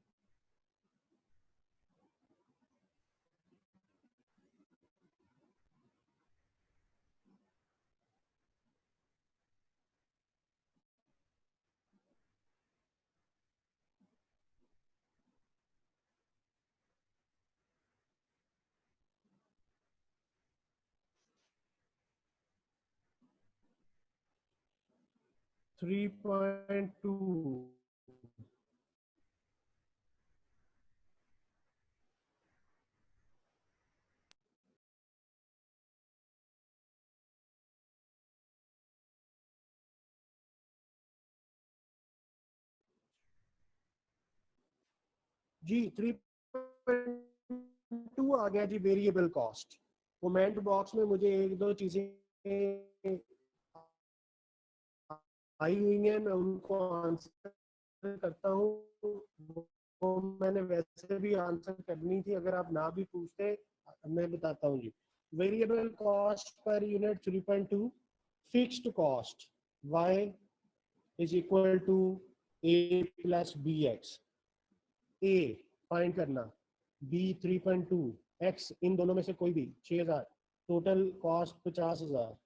3.2. जी 3.2 आ गया जी वेरिएबल कॉस्ट. कमेंट बॉक्स में मुझे एक दो चीजें आई हुई हैं, मैं उनको आंसर करता हूँ. वो मैंने वैसे भी आंसर करनी थी, अगर आप ना भी पूछते मैं बताता हूँ जी. Variable cost per unit 3.2, fixed cost y is equal to a plus B X. A find करना, बी 3.2, एक्स इन दोनों में से कोई भी 6000. Total cost 50,000।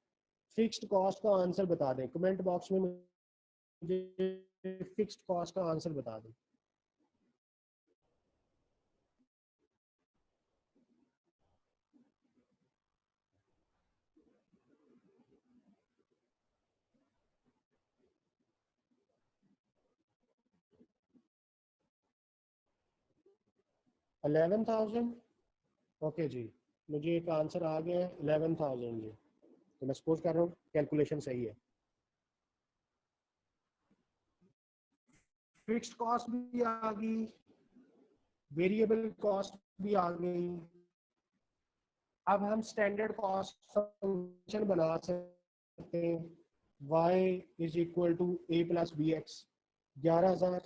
फिक्स्ड कॉस्ट का आंसर बता दें, कमेंट बॉक्स में मुझे फिक्स्ड कॉस्ट का आंसर बता दें। $11,000। ओके जी, मुझे एक आंसर आ गया है 11,000 जी। तो मैं सपोज कर रहा हूँ कैलकुलेशन सही है। फिक्स्ड कॉस्ट भी आ गई, वेरिएबल कॉस्ट भी आ गई। अब हम स्टैंडर्ड कॉस्ट फंक्शन बना सकते हैं। y is equal to a plus B X, 11,000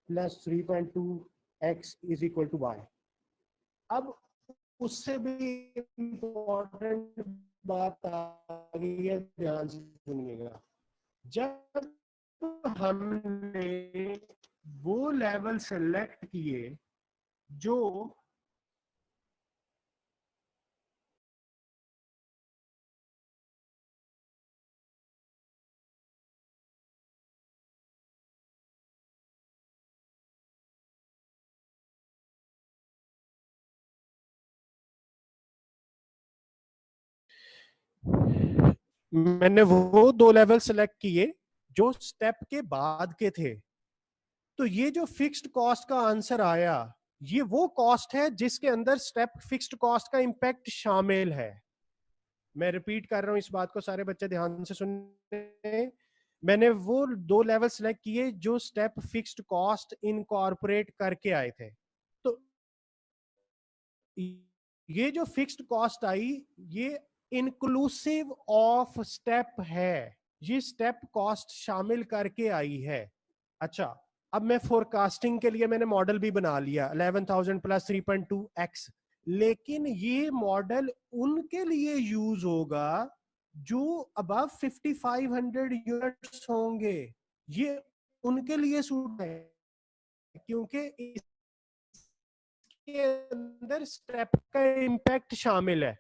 plus 3.2 x is equal to y। अब उससे भी इम्पोर्टेंट बात आ गई है, ध्यान से सुनिएगा। जब हमने वो लेवल सेलेक्ट किए जो मैंने वो दो लेवल सेलेक्ट किए जो स्टेप के बाद के थे, तो ये जो फिक्स्ड कॉस्ट का आंसर आया, ये वो कॉस्ट है जिसके अंदर स्टेप फिक्स्ड कॉस्ट का इंपैक्ट शामिल है। मैं रिपीट कर रहा हूं इस बात को, सारे बच्चे ध्यान से सुनने। मैंने वो दो लेवल सेलेक्ट किए जो स्टेप फिक्स्ड कॉस्ट इनकॉर्पोरेट करके आए थे। तो ये जो फिक्स्ड कॉस्ट आई, ये इंक्लूसिव ऑफ स्टेप है, ये स्टेप कॉस्ट शामिल करके आई है। अच्छा, अब मैं फोरकास्टिंग के लिए मैंने मॉडल भी बना लिया 11,000 प्लस 3.2x, लेकिन ये मॉडल उनके लिए यूज होगा जो अबव 5,500 यूनिट्स होंगे। ये उनके लिए सूट है क्योंकि इसके अंदर स्टेप का इम्पैक्ट शामिल है।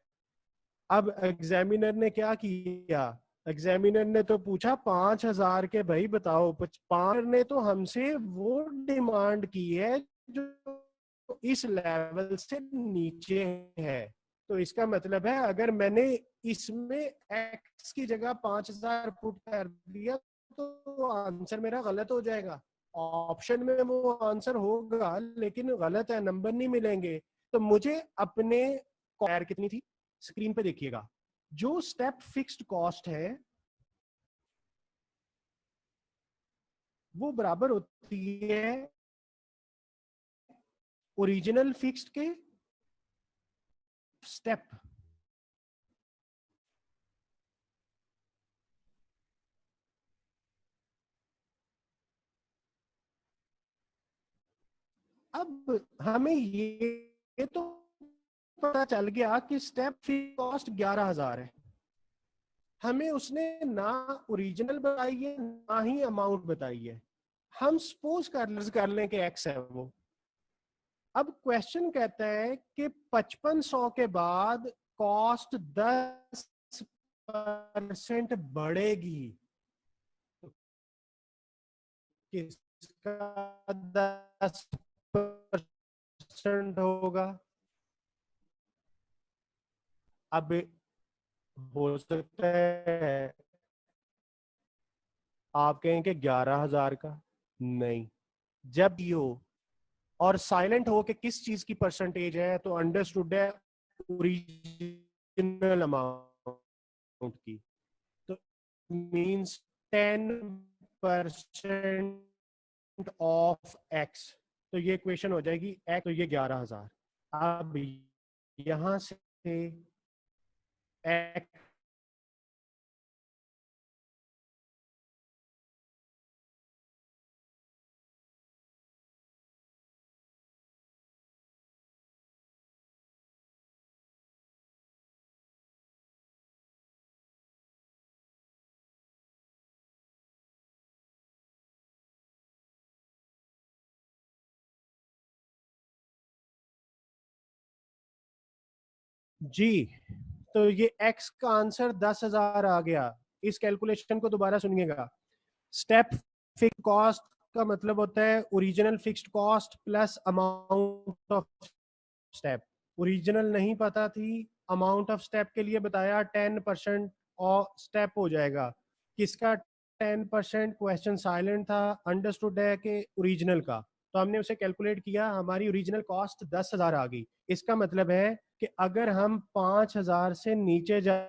अब एग्जामिनर ने क्या किया, एग्जामिनर ने तो पूछा 5,000 के, भाई बताओ, 5 ने तो हमसे वो डिमांड की है जो इस लेवल से नीचे है। तो इसका मतलब है अगर मैंने इसमें एक्स की जगह 5,000 पुट कर दिया तो आंसर मेरा गलत हो जाएगा। ऑप्शन में वो आंसर होगा लेकिन गलत है, नंबर नहीं मिलेंगे। तो मुझे अपने कितनी थी, स्क्रीन पे देखिएगा। जो स्टेप फिक्स्ड कॉस्ट है वो बराबर होती है ओरिजिनल फिक्स्ड के स्टेप। अब हमें ये तो पता चल गया कि स्टेप फिक्स्ड कॉस्ट 11,000 है। हमें उसने ना ओरिजिनल बताई है ना ही अमाउंट बताई है। हम सपोज कर लें कि एक्स है वो। अब क्वेश्चन कहता है कि 5500 के बाद कॉस्ट 10% बढ़ेगी, तो किसका 10% होगा? अब हो सकता है आप कहें कि 11,000 का, नहीं। जब ये हो और साइलेंट हो कि किस चीज की परसेंटेज है, तो अंडरस्टूड है ओरिजिनल अमाउंट की। तो मींस 10% ऑफ एक्स। तो ये इक्वेशन हो जाएगी एक्स, तो ये 11,000। अब यहां से एक्स जी, तो ये x का आंसर 10,000 आ गया। इस कैलकुलेशन को दोबारा सुनिएगा। स्टेप फिक्स कॉस्ट का मतलब होता है original fixed cost plus amount of step. Original नहीं पता थी, अमाउंट ऑफ स्टेप के लिए बताया 10% और स्टेप हो जाएगा। किसका 10%? क्वेश्चन साइलेंट था, अंडरस्टूड है कि ओरिजिनल का। तो हमने उसे कैलकुलेट किया, हमारी ओरिजिनल कॉस्ट 10,000 आ गई। इसका मतलब है कि अगर हम 5,000 से नीचे जा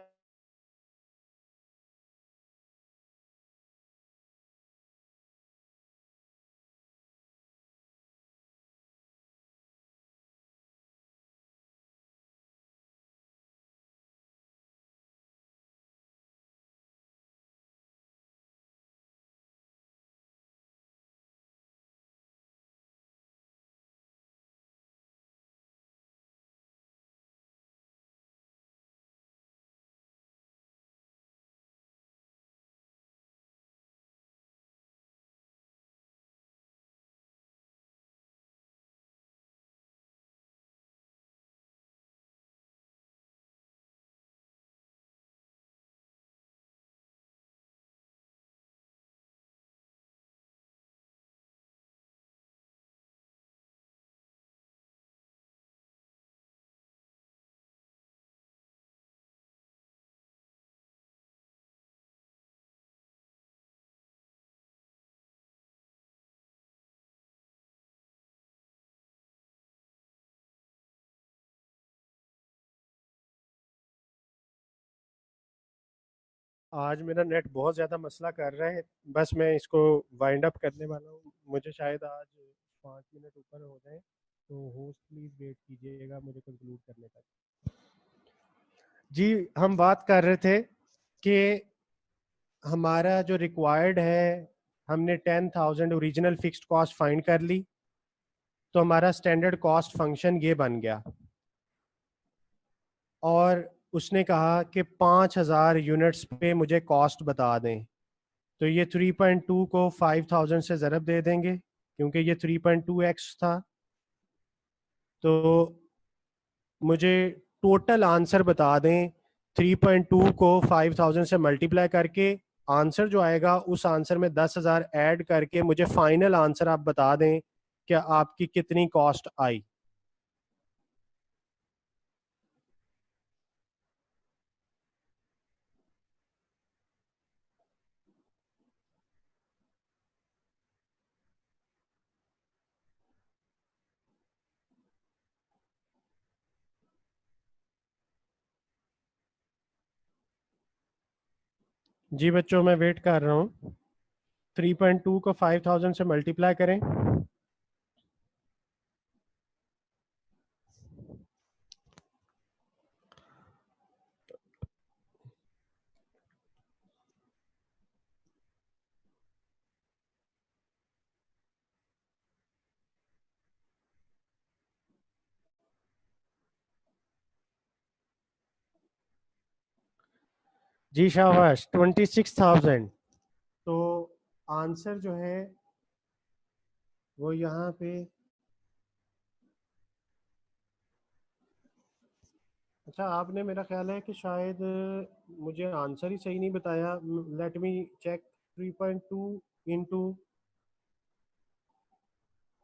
आज मेरा नेट बहुत ज़्यादा मसला कर रहा है। बस मैं इसको वाइंड अप करने वाला हूँ। मुझे शायद आज 5 मिनट ऊपर हो जाए, तो होस्ट प्लीज़ वेट कीजिएगा मुझे कंक्लूड करने तक। जी, हम बात कर रहे थे कि हमारा जो रिक्वायर्ड है, हमने 10,000 ओरिजिनल फिक्स्ड कॉस्ट फाइंड कर ली, तो हमारा स्टैंडर्ड कॉस्ट फंक्शन ये बन गया। और उसने कहा कि 5,000 यूनिट्स पे मुझे कॉस्ट बता दें। तो ये 3.2 को 5,000 से ज़रब दे देंगे, क्योंकि ये 3.2x था। तो मुझे टोटल आंसर बता दें। 3.2 को 5,000 से मल्टीप्लाई करके आंसर जो आएगा, उस आंसर में 10,000 ऐड करके मुझे फाइनल आंसर आप बता दें कि आपकी कितनी कॉस्ट आई। जी बच्चों, मैं वेट कर रहा हूँ। 3.2 को 5,000 से मल्टीप्लाई करें। जी शाबाश, 26,000। तो आंसर जो है वो यहाँ पे, अच्छा आपने, मेरा ख्याल है कि शायद मुझे आंसर ही सही नहीं बताया। Let me check. 3.2 इंटू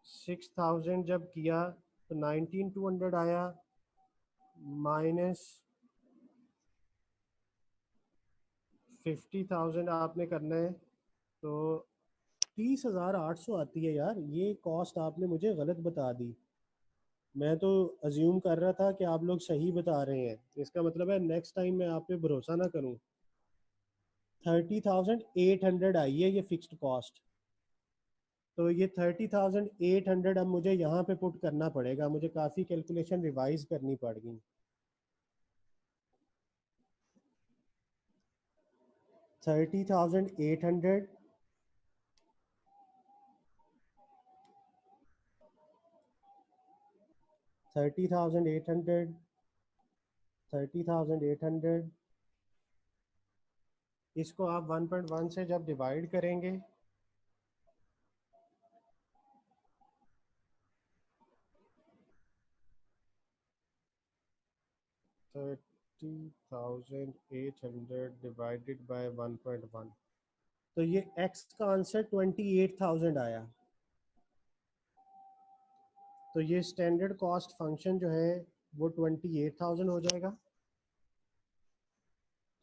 6,000 जब किया तो 19,200 आया, माइनस 50,000 आपने करना है, तो 30,800 आती है। यार ये कॉस्ट आपने मुझे गलत बता दी। मैं तो अज्यूम कर रहा था कि आप लोग सही बता रहे हैं। इसका मतलब है नेक्स्ट टाइम मैं आप पे भरोसा ना करूं। 30,800 आई है ये फिक्स्ड कॉस्ट। तो ये 30,800 अब मुझे यहाँ पे पुट करना पड़ेगा। मुझे काफ़ी कैलकुलेशन रिवाइज करनी पड़ेगी। 30,800 30,800 30,800, इसको आप 1.1 से जब डिवाइड करेंगे तो 20,800 डिवाइडेड बाय 1.1, तो ये x का आंसर 28,000 आया। तो ये स्टैंडर्ड कॉस्ट फंक्शन जो है वो 28,000 हो जाएगा।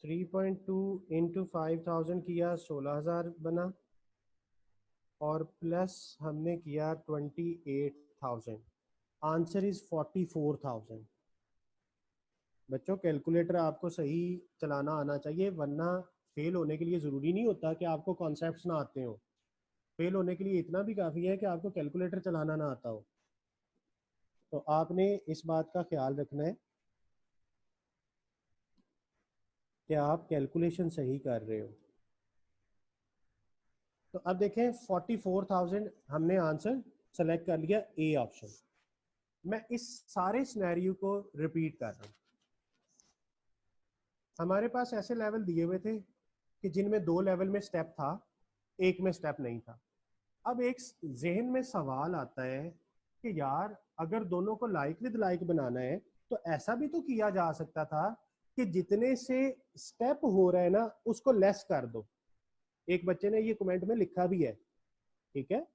3.2 इंटू 5,000 किया 16,000 बना, और प्लस हमने किया 28,000। Answer is 44,000। बच्चों कैलकुलेटर आपको सही चलाना आना चाहिए, वरना फेल होने के लिए ज़रूरी नहीं होता कि आपको कॉन्सेप्ट्स ना आते हो। फेल होने के लिए इतना भी काफ़ी है कि आपको कैलकुलेटर चलाना ना आता हो। तो आपने इस बात का ख्याल रखना है कि आप कैलकुलेशन सही कर रहे हो। तो अब देखें 44,000 हमने आंसर सेलेक्ट कर लिया, ए ऑप्शन। मैं इस सारे सिनेरियो को रिपीट कर रहा हूँ। हमारे पास ऐसे लेवल दिए हुए थे कि जिनमें 2 लेवल में स्टेप था, एक में स्टेप नहीं था। अब एक जहन में सवाल आता है कि यार अगर दोनों को लाइक विद लाइक बनाना है तो ऐसा भी तो किया जा सकता था कि जितने से स्टेप हो रहा है ना उसको लेस कर दो। एक बच्चे ने ये कमेंट में लिखा भी है, ठीक है।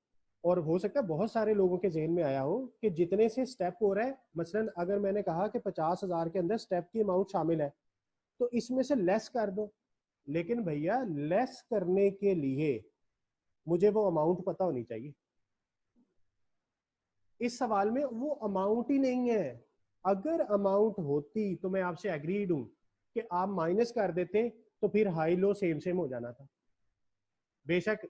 और हो सकता है बहुत सारे लोगों के जहन में आया हो कि जितने से स्टेप हो रहा है, मसलन अगर मैंने कहा कि 50,000 के अंदर स्टेप की अमाउंट शामिल है तो इसमें से लेस कर दो। लेकिन भैया लेस करने के लिए मुझे वो अमाउंट पता होनी चाहिए। इस सवाल में वो अमाउंट ही नहीं है। अगर अमाउंट होती तो मैं आपसे एग्रीड हूं कि आप माइनस कर देते तो फिर हाई लो सेम सेम हो जाना था। बेशक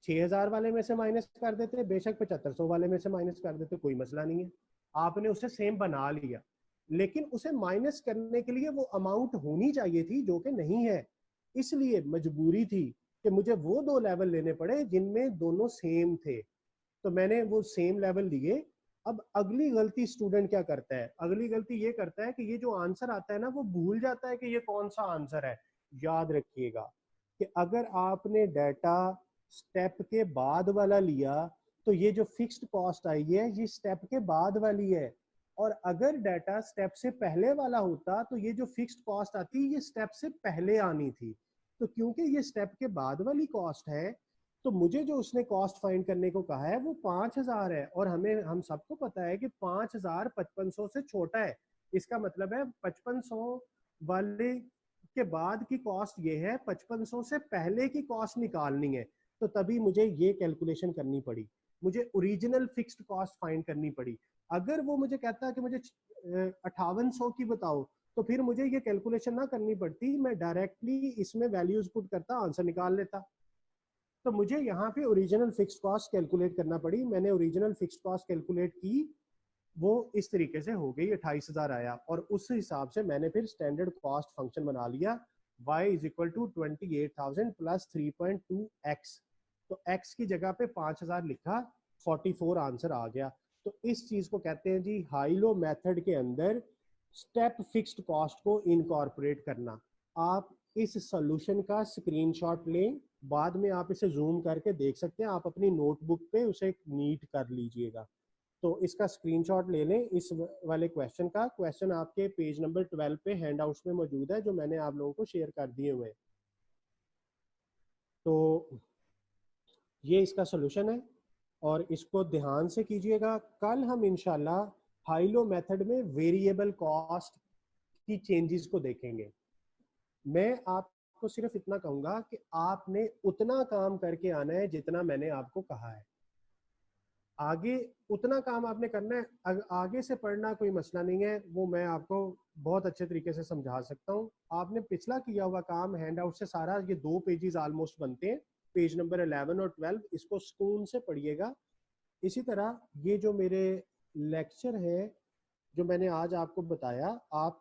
6,000 वाले में से माइनस कर देते, बेशक 7500 वाले में से माइनस कर देते, कोई मसला नहीं है। आपने उसे सेम बना लिया, लेकिन उसे माइनस करने के लिए वो अमाउंट होनी चाहिए थी जो कि नहीं है। इसलिए मजबूरी थी कि मुझे वो 2 लेवल लेने पड़े जिनमें दोनों सेम थे। तो मैंने वो सेम लेवल लिए। अब अगली गलती स्टूडेंट क्या करता है, अगली गलती ये करता है कि ये जो आंसर आता है ना वो भूल जाता है कि ये कौन सा आंसर है। याद रखिएगा कि अगर आपने डाटा स्टेप के बाद वाला लिया तो ये जो फिक्स्ड कॉस्ट आई है ये स्टेप के बाद वाली है, और अगर डाटा स्टेप से पहले वाला होता तो ये जो फिक्स्ड कॉस्ट आती ये स्टेप से पहले आनी थी। तो क्योंकि ये स्टेप के बाद वाली कॉस्ट है तो मुझे जो उसने कॉस्ट फाइंड करने को कहा है वो 5,000 है, और हम सबको पता है कि 5,000 5500 से छोटा है। इसका मतलब है 5500 वाले के बाद की कॉस्ट ये है, 5500 से पहले की कॉस्ट निकालनी है। तो तभी मुझे ये कैलकुलेशन करनी पड़ी, मुझे ओरिजिनल फिक्स्ड कॉस्ट फाइंड करनी पड़ी। अगर वो मुझे कहता है कि मुझे 5800 की बताओ तो फिर मुझे ये कैलकुलेशन ना करनी पड़ती, मैं डायरेक्टली इसमें वैल्यूज पुट करता, आंसर निकाल लेता। तो मुझे यहाँ पे ओरिजिनल फिक्स्ड कॉस्ट कैलकुलेट करना पड़ी। मैंने ओरिजिनल फिक्स्ड कॉस्ट कैलकुलेट की, वो इस तरीके से हो गई, 28,000 आया। और उस हिसाब से मैंने फिर स्टैंडर्ड कॉस्ट फंक्शन बना लिया, y is equal to 28,000 plus 3.2x। तो x की जगह पे 5,000 लिखा, 44 आंसर आ गया। तो इस चीज को कहते हैं जी हाई लो मेथड के अंदर स्टेप फिक्स्ड कॉस्ट को इनकॉर्पोरेट करना। आप इस सॉल्यूशन का स्क्रीनशॉट लें, बाद में आप इसे जूम करके देख सकते हैं, आप अपनी नोटबुक पे उसे नीट कर लीजिएगा। तो इसका स्क्रीनशॉट ले लें इस वाले क्वेश्चन का। क्वेश्चन आपके पेज नंबर 12 पे हैंडआउट्स में मौजूद है जो मैंने आप लोगों को शेयर कर दिए हुए हैं। तो ये इसका सोल्यूशन है और इसको ध्यान से कीजिएगा। कल हम इंशाल्लाह हाइलो मेथड में वेरिएबल कॉस्ट की चेंजेस को देखेंगे। मैं आपको सिर्फ इतना कहूंगा कि आपने उतना काम करके आना है जितना मैंने आपको कहा है। आगे उतना काम आपने करना है, आगे से पढ़ना कोई मसला नहीं है, वो मैं आपको बहुत अच्छे तरीके से समझा सकता हूँ। आपने पिछला किया हुआ काम हैंड आउट से सारा, ये 2 पेजेस ऑलमोस्ट बनते हैं, पेज नंबर 11 और 12, इसको सुकून से पढ़िएगा। इसी तरह ये जो मेरे लेक्चर है जो मैंने आज आपको बताया, आप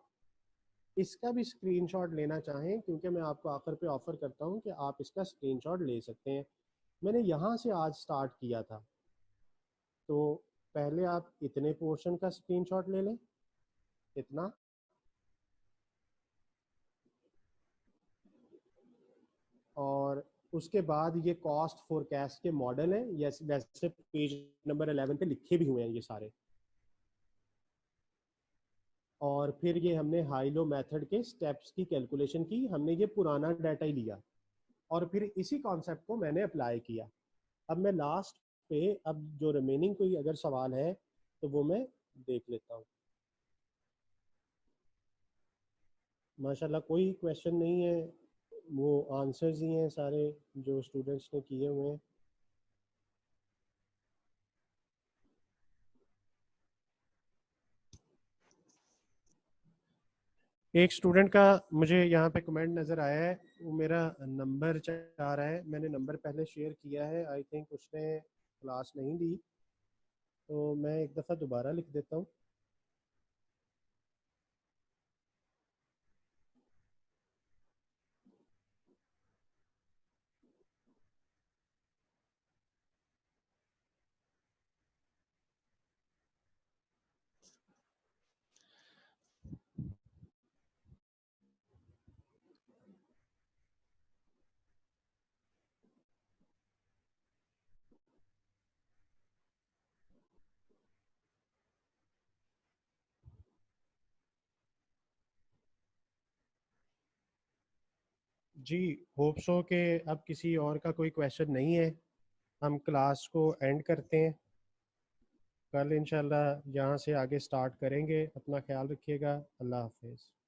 इसका भी स्क्रीनशॉट लेना चाहें, क्योंकि मैं आपको आखिर पे ऑफर करता हूं कि आप इसका स्क्रीनशॉट ले सकते हैं। मैंने यहाँ से आज स्टार्ट किया था, तो पहले आप इतने पोर्शन का स्क्रीनशॉट ले लें, इतना, और उसके बाद ये कॉस्ट फोरकास्ट के मॉडल हैं, वैसे पेज नंबर 11 पे लिखे भी हुए हैं ये सारे। और फिर ये हमने हाई लो मेथड के स्टेप्स की कैलकुलेशन की, हमने ये पुराना डाटा ही लिया और फिर इसी कॉन्सेप्ट को मैंने अप्लाई किया। अब मैं लास्ट पे अब जो रिमेनिंग कोई अगर सवाल है तो वो मैं देख लेता हूँ। माशाल्लाह कोई क्वेश्चन नहीं है, वो आंसर्स ही हैं सारे जो स्टूडेंट्स ने किए हुए हैं। एक स्टूडेंट का मुझे यहाँ पे कमेंट नज़र आया है, वो मेरा नंबर चाह रहा है, मैंने नंबर पहले शेयर किया है, आई थिंक उसने क्लास नहीं दी, तो मैं एक दफ़ा दोबारा लिख देता हूँ। जी, होप सो कि अब किसी और का कोई क्वेश्चन नहीं है, हम क्लास को एंड करते हैं। कल इंशाल्लाह यहाँ से आगे स्टार्ट करेंगे। अपना ख्याल रखिएगा। अल्लाह हाफिज़।